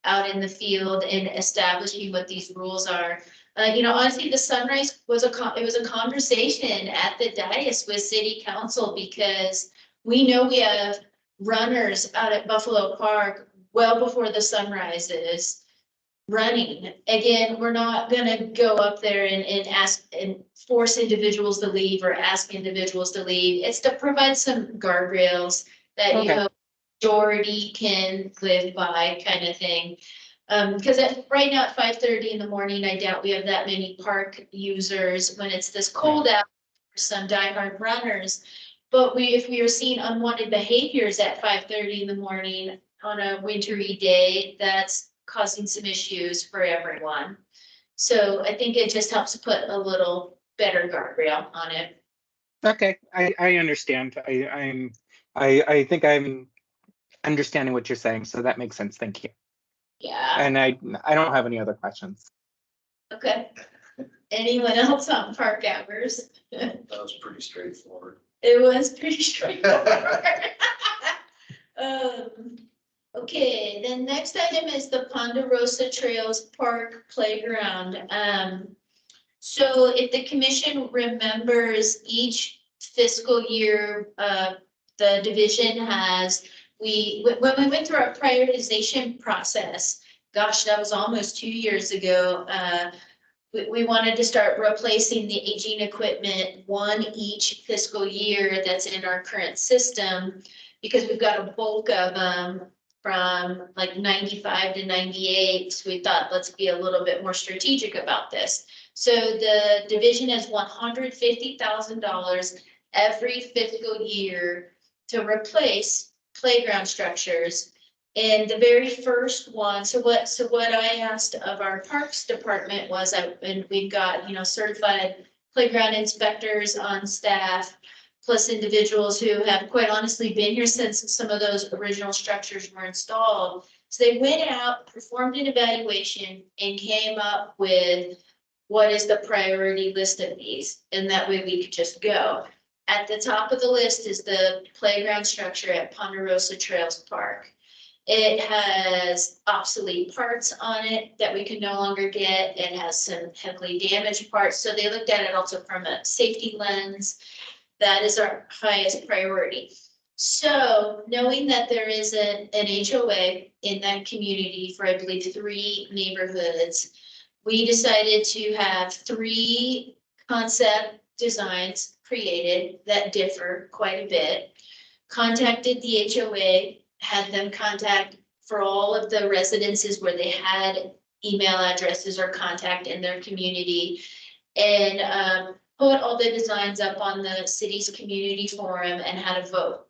out in the field and establishing what these rules are. Honestly, the sunrise was it was a conversation at the dais with city council, because we know we have runners out at Buffalo Park well before the sunrise is running. Again, we're not gonna go up there and ask and force individuals to leave or ask individuals to leave. It's to provide some guardrails that majority can live by, kind of thing. Because right now at 5:30 in the morning, I doubt we have that many park users when it's this cold out for some diehard runners. But if we are seeing unwanted behaviors at 5:30 in the morning on a wintry day, that's causing some issues for everyone. So I think it just helps put a little better guardrail on it. Okay, I understand. I think I'm understanding what you're saying, so that makes sense. Thank you. Yeah. And I don't have any other questions. Okay. Anyone else on park hours? That was pretty straightforward. It was pretty straightforward. Okay, then next item is the Ponderosa Trails Park Playground. So if the commission remembers, each fiscal year, the division has, when we went through our prioritization process, gosh, that was almost 2 years ago, we wanted to start replacing the aging equipment, one each fiscal year that's in our current system, because we've got a bulk of them from like 95 to 98. So we thought, let's be a little bit more strategic about this. So the division has $150,000 every fiscal year to replace playground structures. And the very first one, so what I asked of our parks department was, and we've got, certified playground inspectors on staff, plus individuals who have quite honestly been here since some of those original structures were installed. So they went out, performed an evaluation, and came up with what is the priority list of these, and that way we could just go. At the top of the list is the playground structure at Ponderosa Trails Park. It has obsolete parts on it that we can no longer get. It has some heavily damaged parts. So they looked at it also from a safety lens. That is our highest priority. So knowing that there is an HOA in that community for, I believe, 3 neighborhoods, we decided to have 3 concept designs created that differ quite a bit. Contacted the HOA, had them contact for all of the residences where they had email addresses or contact in their community, and put all the designs up on the city's community forum and had a vote.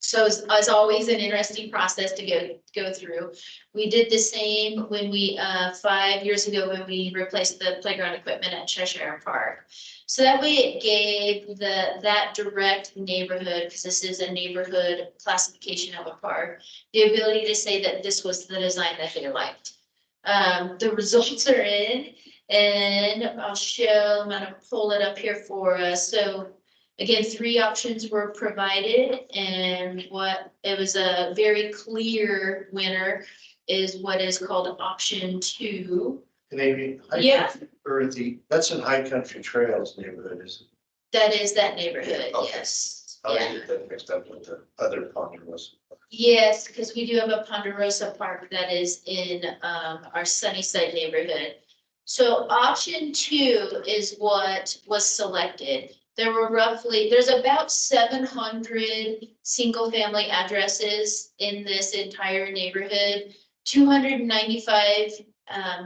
So as always, an interesting process to go through. We did the same when we 5 years ago when we replaced the playground equipment at Cheshire Park. So that way it gave that direct neighborhood, because this is a neighborhood classification of a park, the ability to say that this was the design that they liked. The results are in, and I'll show, I'm gonna pull it up here for us. So again, 3 options were provided, and what it was a very clear winner is what is called option 2. And Amy, Yeah. That's in High Country Trails neighborhood, isn't it? That is that neighborhood, Okay. yes. I'll Yeah. get that mixed up with the other Ponderosa. Yes, because we do have a Ponderosa Park that is in our Sunnyside neighborhood. So option 2 is what was selected. There's about 700 single-family addresses in this entire neighborhood. 295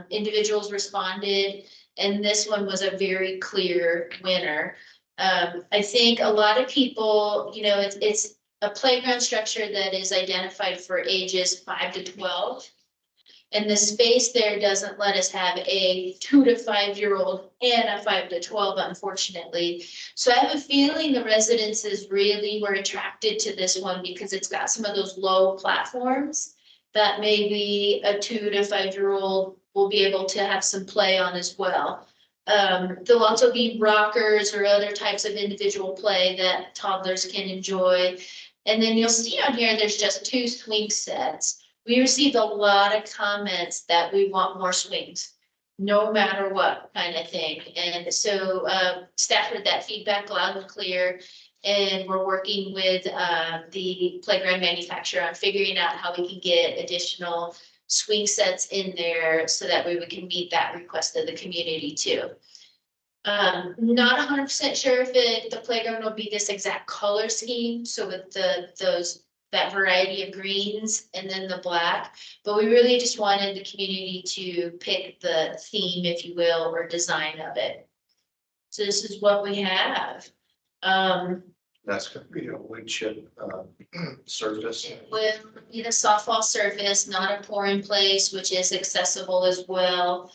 individuals responded, and this one was a very clear winner. I think a lot of people, it's a playground structure that is identified for ages 5 to 12. And the space there doesn't let us have a 2 to 5 year old and a 5 to 12, unfortunately. So I have a feeling the residences really were attracted to this one because it's got some of those low platforms that maybe a 2 to 5 year old will be able to have some play on as well. There'll also be rockers or other types of individual play that toddlers can enjoy. And then you'll see on here, there's just 2 swing sets. We received a lot of comments that we want more swings, no matter what kind of thing. And so staff heard that feedback loud and clear. And we're working with the playground manufacturer on figuring out how we can get additional swing sets in there so that way we can meet that request of the community too. Not 100% sure if the playground will be this exact color scheme. So with that variety of greens and then the black, but we really just wanted the community to pick the theme, if you will, or design of it. So this is what we have. That's gonna be a wood chip surface. With a softball surface, not a pour in place, which is accessible as well.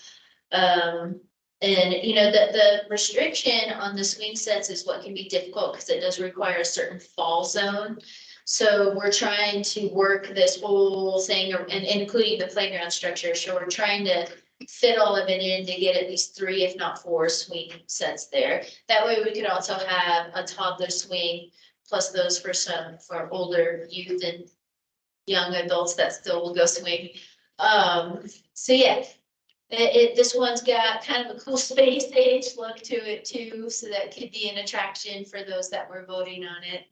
And the restriction on the swing sets is what can be difficult because it does require a certain fall zone. So we're trying to work this whole thing, and including the playground structure. So we're trying to fit all of it in to get at least 3, if not 4 swing sets there. That way we could also have a toddler swing plus those for older youth and young adults that still will go swing. So yeah, this one's got kind of a cool space age look to it too, so that could be an attraction for those that were voting on it.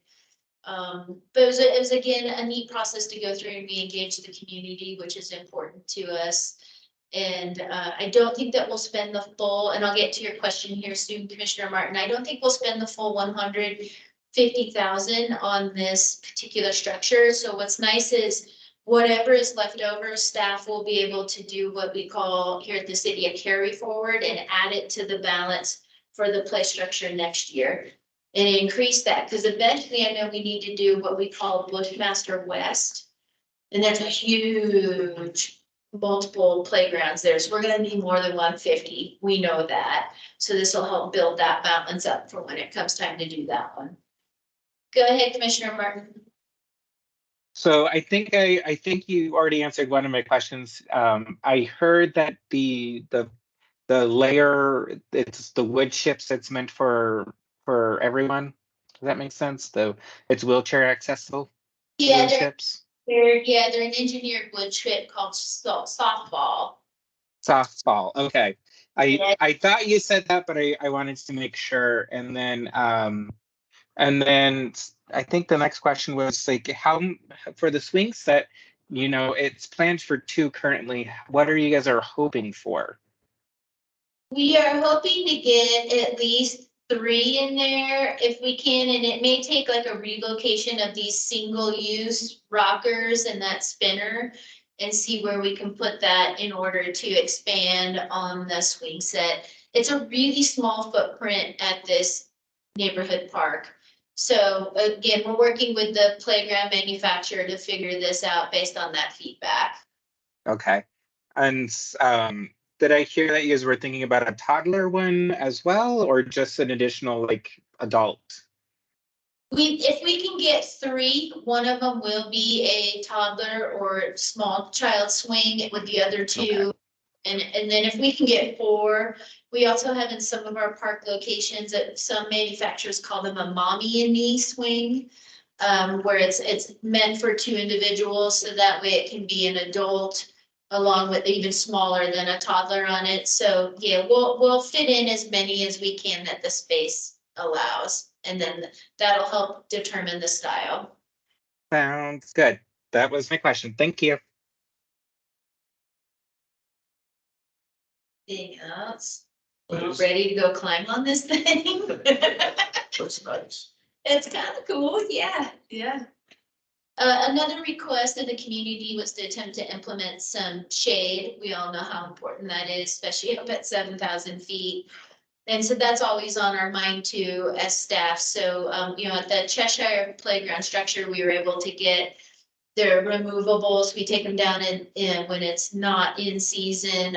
But it was again, a neat process to go through and re-engage the community, which is important to us. And I don't think that we'll spend the full, and I'll get to your question here soon, Commissioner Martin, I don't think we'll spend the full 150,000 on this particular structure. So what's nice is whatever is left over, staff will be able to do what we call here at the city a carry forward and add it to the balance for the play structure next year. And increase that, because eventually I know we need to do what we call Bushmaster West. And that's a huge multiple playgrounds there. So we're gonna need more than 150. We know that. So this will help build that balance up for when it comes time to do that one. Go ahead, Commissioner Martin. So I think you already answered one of my questions. I heard that the layer, it's the wood chips that's meant for everyone. Does that make sense? It's wheelchair accessible. Yeah, wood chips. they're an engineered wood chip called softball. Softball. Okay. Yeah. I thought you said that, but I wanted to make sure. And then I think the next question was like, how for the swing set, it's planned for 2 currently. What are you guys are hoping for? We are hoping to get at least 3 in there if we can, and it may take like a relocation of these single-use rockers and that spinner and see where we can put that in order to expand on the swing set. It's a really small footprint at this neighborhood park. So again, we're working with the playground manufacturer to figure this out based on that feedback. Okay. And did I hear that you guys were thinking about a toddler one as well, or just an additional like adult? If we can get 3, one of them will be a toddler or small child swing with the other 2. Okay. And then if we can get 4, we also have in some of our park locations that some manufacturers call them a mommy and me swing. Where it's meant for 2 individuals, so that way it can be an adult along with even smaller than a toddler on it. So yeah, we'll fit in as many as we can that the space allows. And then that'll help determine the style. Sounds good. That was my question. Thank you. Anything else? We're ready to go climb on this thing? That's nice. It's kind of cool, yeah. Another request of the community was to attempt to implement some shade. We all know how important that is, especially up at 7,000 feet. And so that's always on our mind too as staff. So, at the Cheshire playground structure, we were able to get their removables. We take them down in when it's not in season,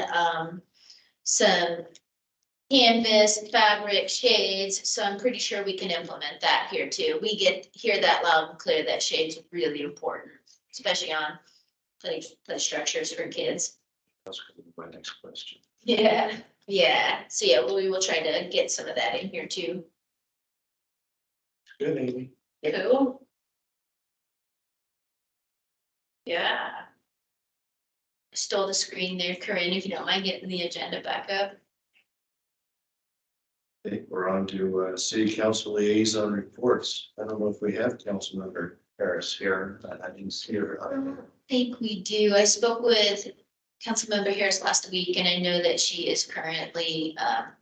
some canvas, fabric, shades, so I'm pretty sure we can implement that here too. We hear that loud and clear that shade's really important, especially on play structures for kids. That's gonna be my next question. Yeah. So yeah, we will try to get some of that in here too. Good, Amy. Cool. Yeah. Stole the screen there, Corinne, if you don't mind getting the agenda back up. Okay, we're on to city council liaison reports. I don't know if we have council member Harris here. I didn't see her. I don't think we do. I spoke with Councilmember Harris last week, and I know that she is currently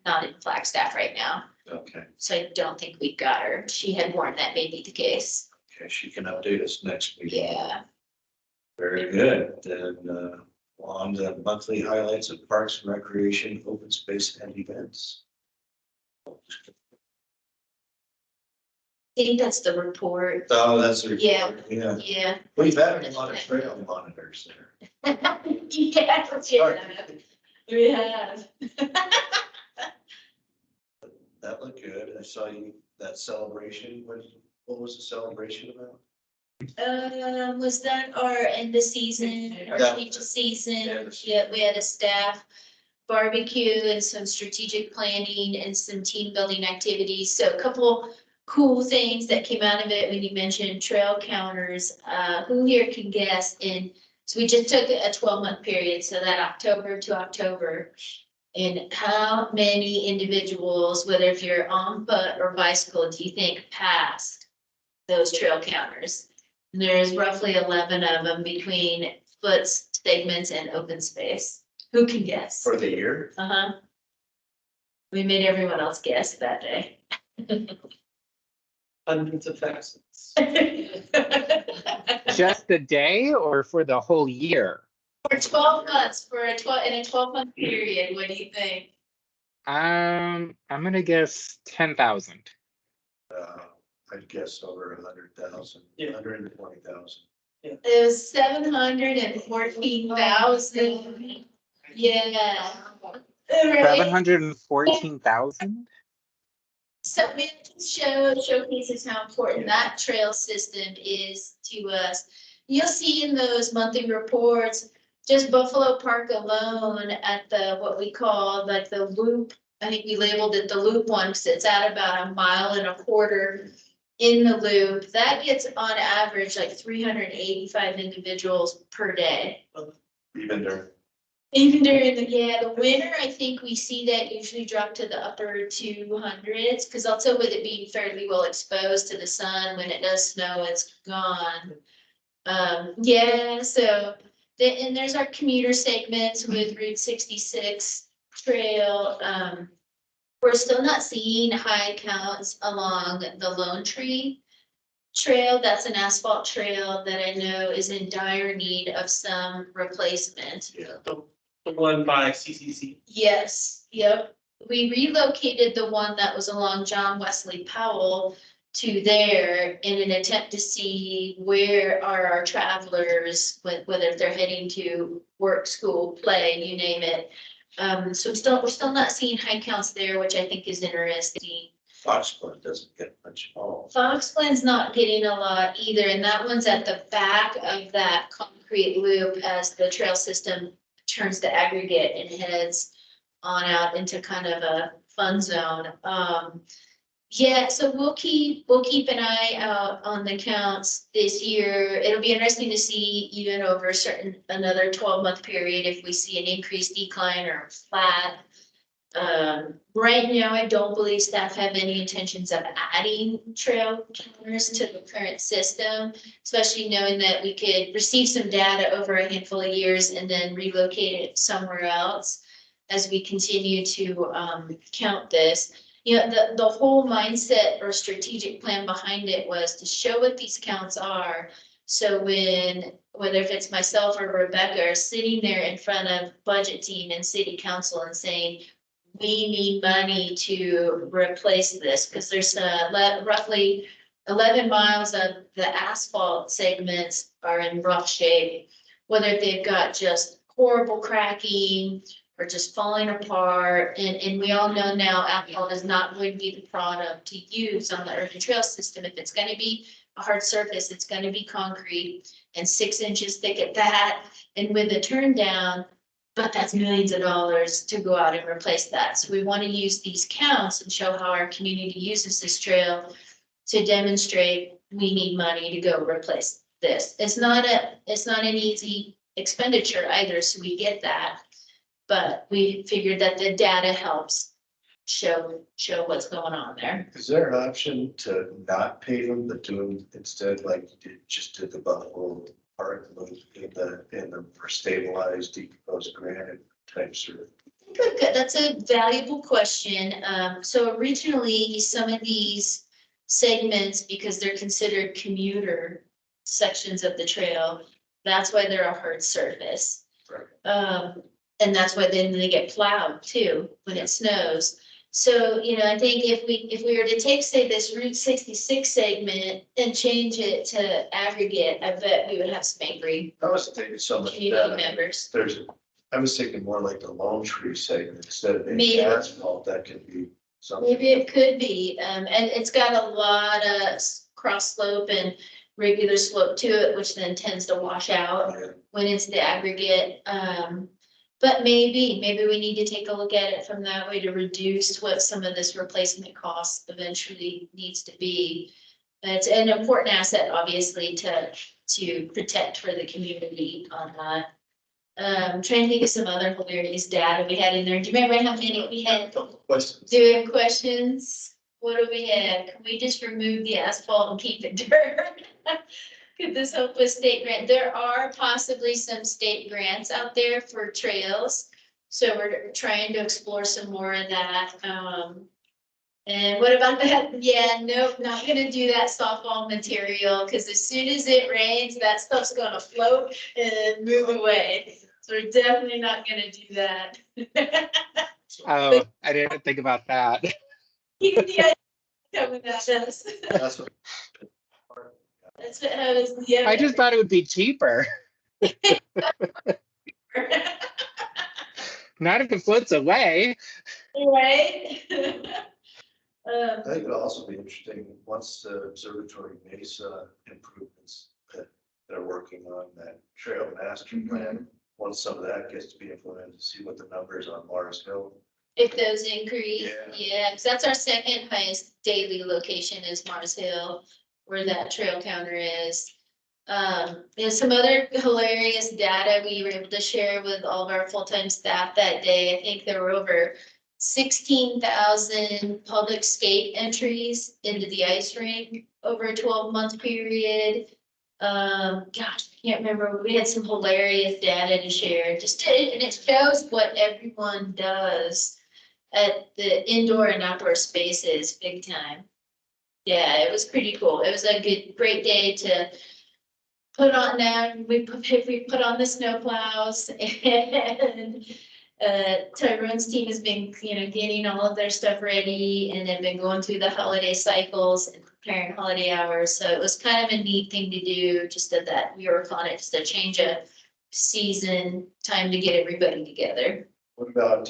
not in Flagstaff right now. Okay. So I don't think we got her. She had warned that may be the case. Okay, she can update us next week. Yeah. Very good. Then on the monthly highlights of parks and recreation, open space and events. I think that's the report. Oh, that's her. Yeah. Yeah. We've had a lot of trail monitors there. We have. That looked good. I saw you, that celebration. What was the celebration about? Was that our end of season, our Yeah. change of season? Yeah. Yeah, we had a staff barbecue and some strategic planning and some team building activities. So a couple cool things that came out of it when you mentioned trail counters. Who here can guess so we just took a 12-month period, so that October to October. And how many individuals, whether if you're on foot or bicycle, do you think passed those trail counters? And there's roughly 11 of them between foot segments and open space. Who can guess? For the year? Uh-huh. We made everyone else guess that day. Hundreds of thousands. Just the day or for the whole year? For 12 months, in a 12-month period, what do you think? I'm gonna guess 10,000. I'd guess over 100,000, Yeah. 120,000. It was 714,000. Yeah. Right. 714,000? So it just showcases how important that trail system is to us. You'll see in those monthly reports, just Buffalo Park alone at what we call like the loop. I think we labeled it the loop one because it's at about 1.25 miles in the loop. That gets on average like 385 individuals per day. Even during. Even during the winter, I think we see that usually drop to the upper 200s, because also with it being fairly well exposed to the sun, when it does snow, it's gone. So and there's our commuter segments with Route 66 trail. We're still not seeing high counts along the Lone Tree Trail. That's an asphalt trail that I know is in dire need of some replacement. Yeah. The one by CCC. Yes, yep. We relocated the one that was along John Wesley Powell to there in an attempt to see where are our travelers, whether they're heading to work, school, play, you name it. So we're still not seeing high counts there, which I think is interesting. Fox Glen doesn't get much at all. Fox Glen's not getting a lot either, and that one's at the back of that concrete loop as the trail system turns to aggregate and heads on out into kind of a fun zone. So we'll keep an eye out on the counts this year. It'll be interesting to see even over another 12-month period if we see an increased decline or flat. Right now, I don't believe staff have any intentions of adding trail counters to the current system, especially knowing that we could receive some data over a handful of years and then relocate it somewhere else as we continue to count this. You know, the whole mindset or strategic plan behind it was to show what these counts are. So whether if it's myself or Rebecca are sitting there in front of budget team and city council and saying, we need money to replace this, because there's roughly 11 miles of the asphalt segments are in rough shape, whether they've got just horrible cracking or just falling apart. And we all know now asphalt is not going to be the product to use on the urban trail system. If it's going to be a hard surface, it's going to be concrete and 6 inches thick at that. And with a turn down, but that's millions of dollars to go out and replace that. So we want to use these counts and show how our community uses this trail to demonstrate we need money to go replace this. It's not an easy expenditure either, so we get that. But we figured that the data helps show what's going on there. Is there an option to not pay them, but do them instead like you did the Buffalo Park in the for stabilized decomposed granite type sort of? Good. That's a valuable question. So originally, some of these segments, because they're considered commuter sections of the trail, that's why they're a hard surface. Right. And that's why then they get plowed too when it snows. So, I think if we were to take, say, this Route 66 segment and change it to aggregate, I bet we would have some angry I was thinking so much community that members. I was thinking more like the Lone Tree segment instead of Maybe. being asphalt, that could be something. Maybe it could be, and it's got a lot of cross slope and regular slope to it, which then tends to wash out Yeah. when it's the aggregate. But maybe we need to take a look at it from that way to reduce what some of this replacement cost eventually needs to be. It's an important asset, obviously, to protect for the community on that. Trying to think of some other hilarious data we had in there. Do you remember how many we had? Questions? Do we have questions? What do we have? Can we just remove the asphalt and keep it dirt? Could this help with state grant? There are possibly some state grants out there for trails. So we're trying to explore some more of that. And what about that? Yeah, nope, not gonna do that softball material, because as soon as it rains, that stuff's gonna float and move away. So we're definitely not gonna do that. Oh, I didn't think about that. You get the idea coming at us. That's what. That's what I was, yeah. I just thought it would be cheaper. Not if it floats away. Right? I think it'll also be interesting, once the observatory mesa improvements that they're working on, that trail master plan, once some of that gets to be implemented, to see what the numbers on Mars Hill. If those increase, Yeah. yeah, because that's our second highest daily location is Mars Hill, where that trail counter is. There's some other hilarious data we were able to share with all of our full-time staff that day. I think there were over 16,000 public skate entries into the ice rink over a 12-month period. Gosh, I can't remember. We had some hilarious data to share. And it shows what everyone does at the indoor and outdoor spaces, big time. Yeah, it was pretty cool. It was a great day to put on that. We put on the snow plows and Tyrone's team has been, getting all of their stuff ready, and they've been going through the holiday cycles and preparing holiday hours. So it was kind of a neat thing to do, just that we work on it, just a change of season, time to get everybody together. What about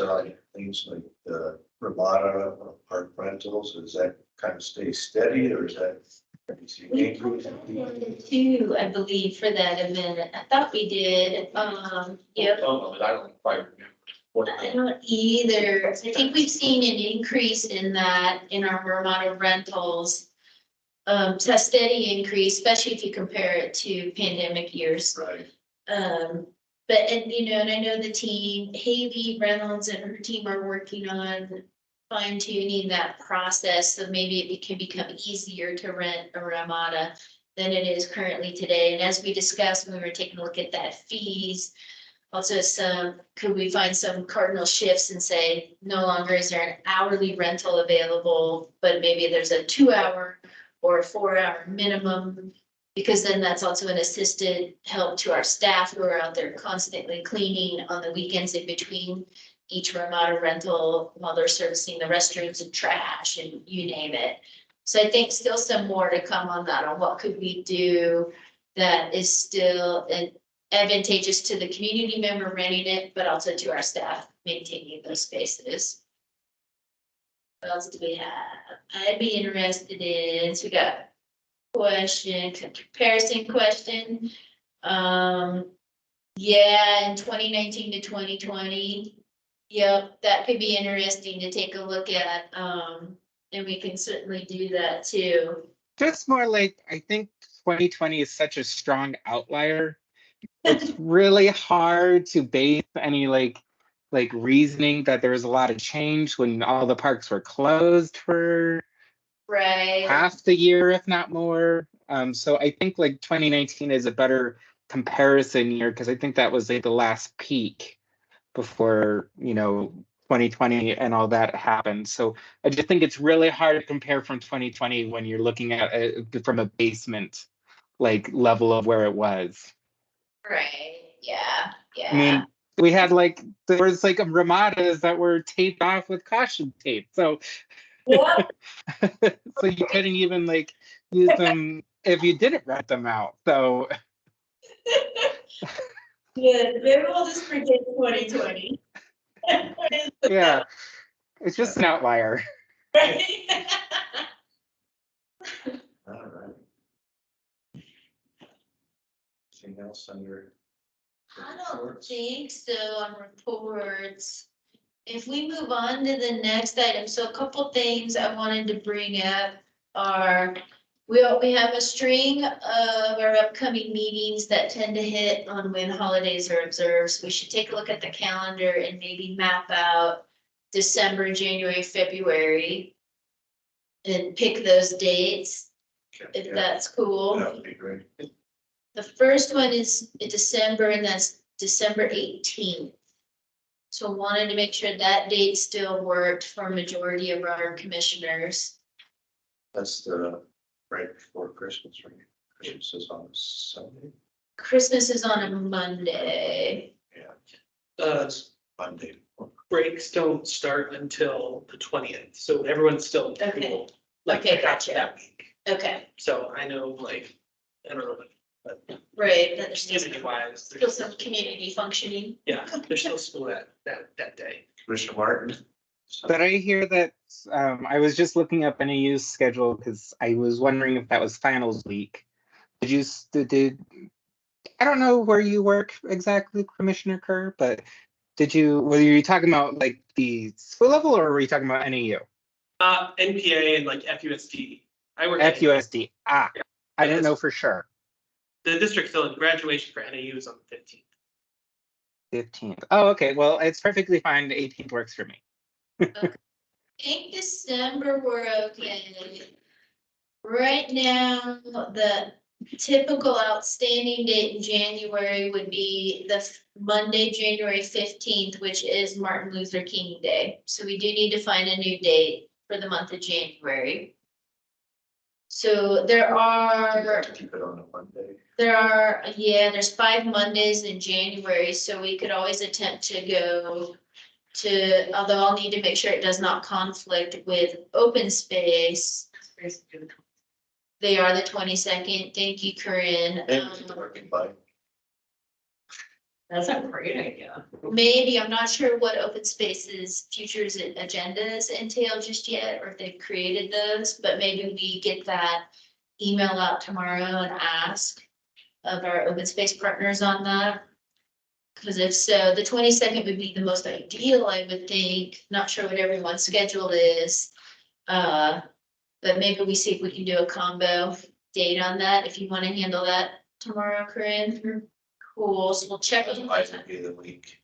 things like the Ramada park rentals? Does that kind of stay steady, or is that? We increase? Two, I believe, for that event. I thought we did. Yep. Oh, but I don't quite remember. I don't either. I think we've seen an increase in that in our Ramada rentals. A steady increase, especially if you compare it to pandemic years. Right. And I know the team, Haley Reynolds and her team are working on fine tuning that process. So maybe it can become easier to rent a Ramada than it is currently today. And as we discussed, when we were taking a look at that fees, also could we find some cardinal shifts and say, no longer is there an hourly rental available, but maybe there's a 2-hour or a 4-hour minimum, because then that's also an assisted help to our staff who are out there constantly cleaning on the weekends in between each Ramada rental while they're servicing the restrooms and trash and you name it. So I think still some more to come on that, on what could we do that is still advantageous to the community member renting it, but also to our staff maintaining those spaces. What else do we have? I'd be interested in, so we got comparison question. Yeah, in 2019 to 2020. Yep, that could be interesting to take a look at. And we can certainly do that too. Just more like, I think 2020 is such a strong outlier. It's really hard to base any like reasoning that there was a lot of change when all the parks were closed for Right. half the year, if not more. So I think like 2019 is a better comparison year, because I think that was like the last peak before 2020 and all that happened. So I just think it's really hard to compare from 2020 when you're looking at it from a basement like level of where it was. Right. Yeah. I mean, we had there was like Ramadas that were taped off with caution tape. So Yep. so you couldn't even use them if you didn't rent them out. So Good. Maybe we'll just forget 2020. yeah, it's just an outlier. Right. All right. Anything else under I don't think so on reports. If we move on to the next item, so a couple things I wanted to bring up are, we have a string of our upcoming meetings that tend to hit on when holidays are observed. So we should take a look at the calendar and maybe map out December, January, February. And pick those dates, if Yeah, that's cool. that would be great. The first one is in December, and that's December 18th. So wanted to make sure that date still worked for a majority of our commissioners. That's the right before Christmas, right? Christmas is on a Sunday. Christmas is on a Monday. Yeah, Uh, that's Monday. breaks don't start until the 20th, so everyone's still. Okay. cool, Like Okay, half gotcha. that week. Okay, So I know, like, I don't know, but right, there's still community wise, some community functioning. yeah, there's still school that day. Commissioner Martin? Did I hear that, I was just looking up NAU's schedule because I was wondering if that was finals week. I don't know where you work exactly, Commissioner Kerr, but were you talking about like the school level or were you talking about NAU? NPA and like FUSD. I work at FUSD, I didn't know for sure. the district still in graduation for NAU is on the 15th. 15th. Oh, okay, well, it's perfectly fine, the 18th works for me. I think December we're okay. Right now, the typical outstanding date in January would be the Monday, January 15th, which is Martin Luther King Day. So we do need to find a new date for the month of January. So Keep it on a Monday. there's 5 Mondays in January, so we could always attempt to go to, although I'll need to make sure it does not conflict with open space. They are the 22nd. Thank you, Corinne. And working by. That's a great idea. Maybe, I'm not sure what open spaces futures and agendas entail just yet, or if they've created those, but maybe we get that email out tomorrow and ask of our open space partners on that. Because if so, the 22nd would be the most ideal, I would think. Not sure what everyone's schedule is. But maybe we see if we can do a combo date on that, if you want to handle that tomorrow, Corinne. Cool, so we'll check. That might be the week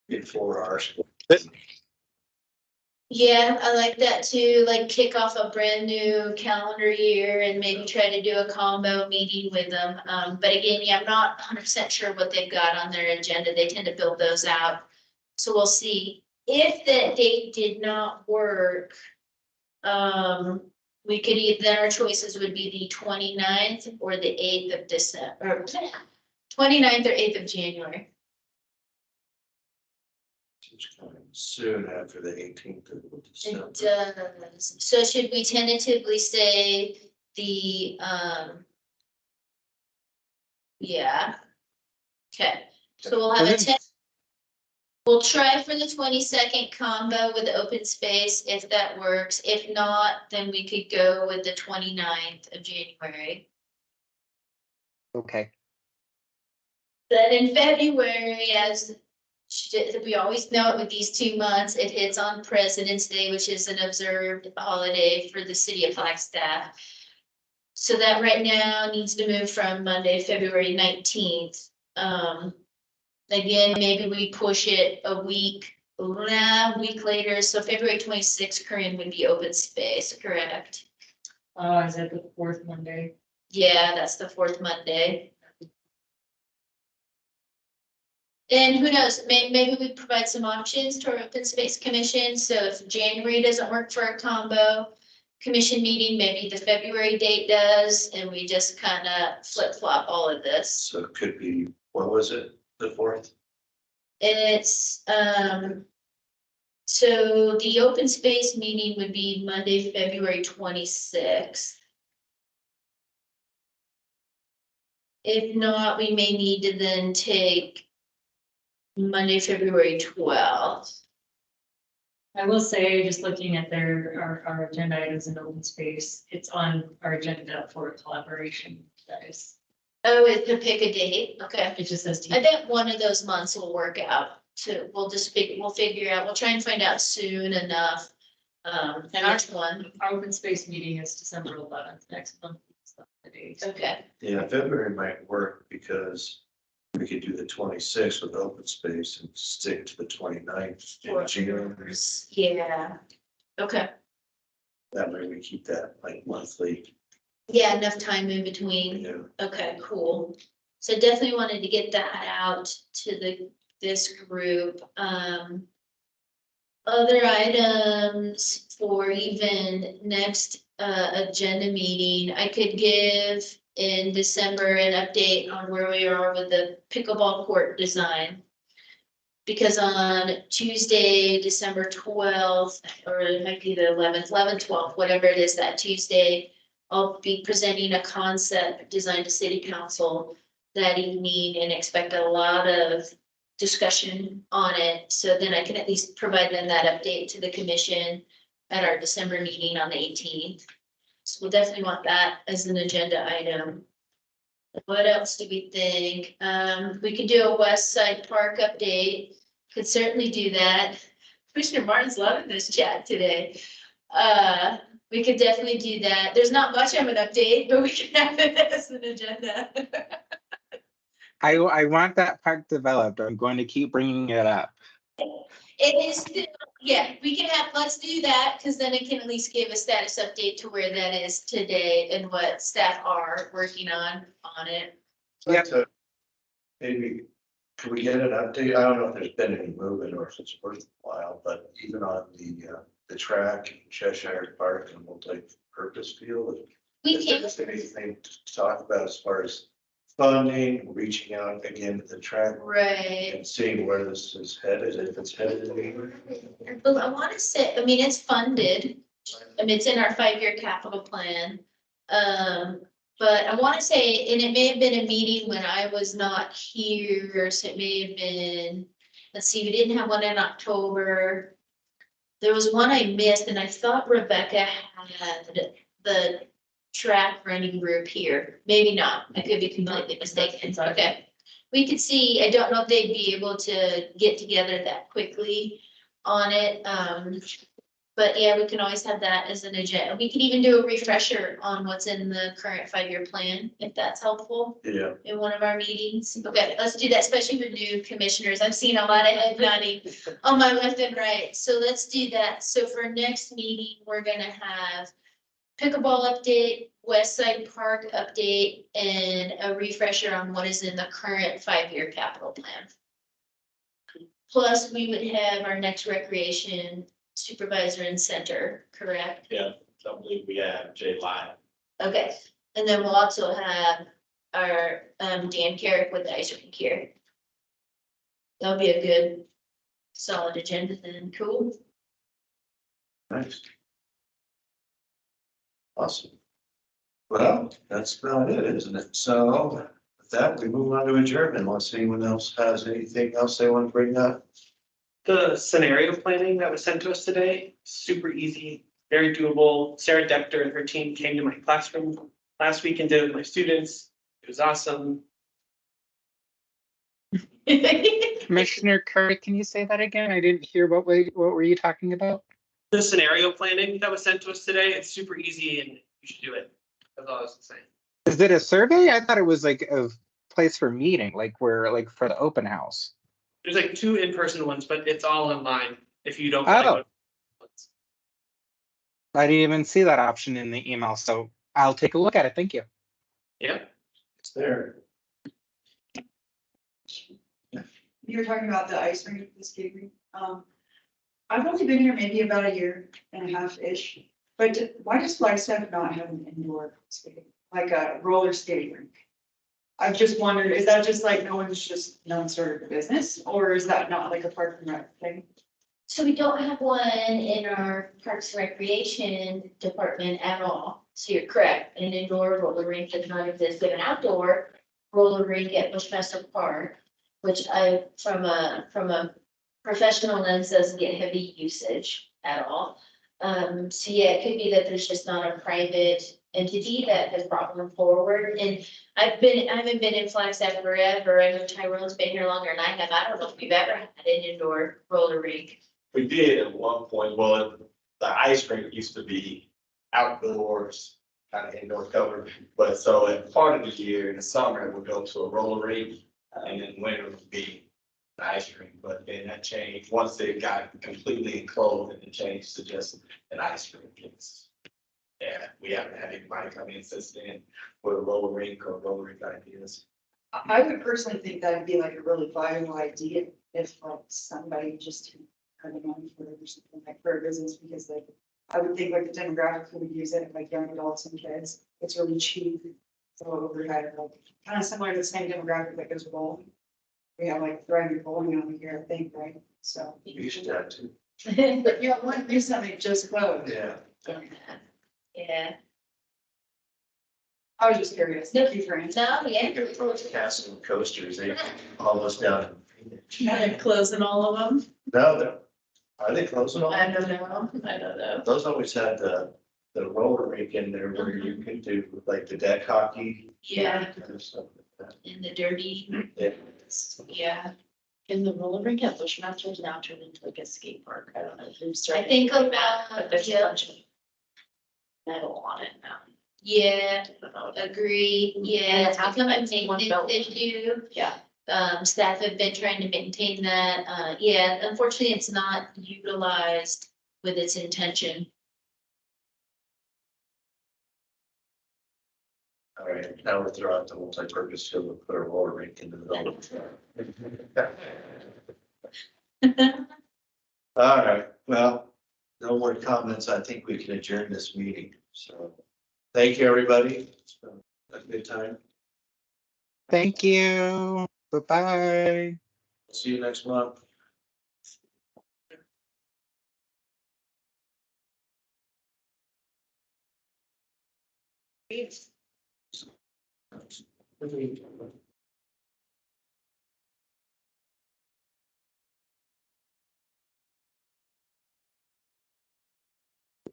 before our school. Yeah, I like that too, like kick off a brand new calendar year and maybe try to do a combo meeting with them. But again, yeah, I'm not 100% sure what they've got on their agenda. They tend to build those out. So we'll see. If that date did not work, we could then our choices would be the 29th or the 8th of December, or 29th or 8th of January. It's coming soon after the 18th of December. It does. So should we tentatively say the, yeah. Okay, so we'll have we'll try for the 22nd combo with open space if that works. If not, then we could go with the 29th of January. Okay. Then in February, as we always note with these 2 months, it hits on President's Day, which is an observed holiday for the city of Flagstaff. So that right now needs to move from Monday, February 19th. Again, maybe we push it a week later. So February 26th, Corinne, would be open space, correct? Is that the 4th Monday? Yeah, that's the 4th Monday. And who knows, maybe we provide some options to our open space commission. So if January doesn't work for a combo commission meeting, maybe the February date does, and we just kind of flip flop all of this. So it could be, what was it, the 4th? It's, so the open space meeting would be Monday, February 26th. If not, we may need to then take Monday, February 12th. I will say, just looking at our agenda items in open space, it's on our agenda for collaboration, guys. Oh, it's to pick a date, okay. It just says. I bet one of those months will work out we'll figure out, we'll try and find out soon enough. And our- which one, Our open space meeting is December 11th, next month. Is the date. okay, Yeah, February might work because we could do the 26th with open space and stick to the 29th For- in June. yeah, okay. That way we keep that like monthly, Yeah, enough time in between. you know. Okay, cool. So definitely wanted to get that out to this group. Other items for even next agenda meeting, I could give in December an update on where we are with the pickleball court design. Because on Tuesday, December 12th, or it might be the 11th, 12th, whatever it is that Tuesday, I'll be presenting a concept design to city council that evening and expect a lot of discussion on it. So then I can at least provide them that update to the commission at our December meeting on the 18th. So we'll definitely want that as an agenda item. What else do we think? We could do a West Side Park update. Could certainly do that. Commissioner Martin's loving this chat today. We could definitely do that. There's not much of an update, but we can have it as an agenda. I want that park developed. I'm going to keep bringing it up. It is still, yeah, we can have, let's do that, because then it can at least give a status update to where that is today and what staff are working on it. Yep. So maybe, could we get an update? I don't know if there's been any movement or if it's worth a while, but even on the track in Cheshire Park and multi-purpose field. We Is can, there anything to talk about as far as funding, reaching out again to the track right. and seeing where this is headed, if it's headed anywhere? Well, I want to say, I mean, it's funded. I mean, it's in our 5-year capital plan. But I want to say, and it may have been a meeting when I was not here, so it may have been, let's see, we didn't have one in October. There was one I missed, and I thought Rebecca had the track running group here. Maybe not. I could be completely mistaken. Okay. We could see, I don't know if they'd be able to get together that quickly on it. But yeah, we can always have that as an agenda. We can even do a refresher on what's in the current 5-year plan, if that's helpful Yeah, in one of our meetings. Okay, let's do that, especially with new commissioners. I've seen a lot of head nodding on my left and right. So let's do that. So for next meeting, we're gonna have pickleball update, West Side Park update, and a refresher on what is in the current 5-year capital plan. Plus, we would have our next recreation supervisor and center, correct? Yeah, I believe we have Jay Live. Okay, and then we'll also have our Dan Carrick with the ice rink here. That'll be a good solid agenda then, cool. nice. Awesome. Well, that's about it, isn't it? So with that, we move on to adjournment unless anyone else has anything else they want to bring up. The scenario planning that was sent to us today, super easy, very doable. Sarah Dector and her team came to my classroom last week and did it with my students. It was awesome. Commissioner Curry, can you say that again? I didn't hear what were you talking about? The scenario planning that was sent to us today, it's super easy and you should do it. That's all I was saying. Is it a survey? I thought it was like a place for meeting, like for the open house. There's like 2 in-person ones, but it's all online if you don't. Oh. I didn't even see that option in the email, so I'll take a look at it. Thank you. Yeah. It's there. You were talking about the ice rink, the skate rink. I've only been here maybe about a year and a half-ish, but why does Flagstaff not have an indoor skating, like a roller skating rink? I've just wondered, is that just like no one started the business, or is that not like a park and rec thing? So we don't have one in our Parks and Recreation department at all. So you're correct, an indoor roller rink does not exist. We have an outdoor roller rink at Bushmaster Park, which from a professional lens doesn't get heavy usage at all. So yeah, it could be that there's just not a private entity that has brought them forward. And I haven't been in Flagstaff forever. I know Tyrone's been here longer than I have. I don't know if we've ever had an indoor roller rink. We did at one point, well, the ice rink used to be outdoors, kind of indoor covered. But so at part of the year, in the summer, we'd go to a roller rink, and then winter would be the ice rink. But then that changed, once it got completely enclosed, and it changed to just an ice rink. Yeah, we haven't had anybody come in since then with a roller rink or roller rink ideas. I would personally think that'd be like a really viable idea if like somebody just had the money for it or something like for a business, because like, I would think like the demographic who would use it, like young adults and kids, it's really cheap. So overhead, like kind of similar to the same demographic that goes bowling. We have like thriving bowling on here, I think, right? So. We used to have to. But yeah, one recently just closed. Yeah. Yeah, I was just curious. Thank you for answering. no, yeah. You could those castle coasters, they all those down. They're closing all of them. No, are they closing all? I don't know. I don't know. Those always had the roller rink in there where you could do like the deck hockey. Yeah, Kind of stuff like that. in the dirty, Yeah. yeah. And the roller rink at Bushmasters now turned into like a skate park. I don't know who's I starting. think to do of, that, but there's a yeah. bunch of metal on it now. Yeah, I don't know. agree, yeah, it's become a maintenance issue. Yeah. Staff have been trying to maintain that, yeah, unfortunately, it's not utilized with its intention. All right, now we're throwing out the multi-purpose field and put a roller rink in the middle. All right, well, no more comments. I think we can adjourn this meeting. So thank you, everybody. It's been a good time. Thank you. Bye-bye. See you next month.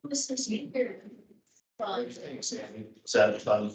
What's this here? Thanks, Andy. Was that fun?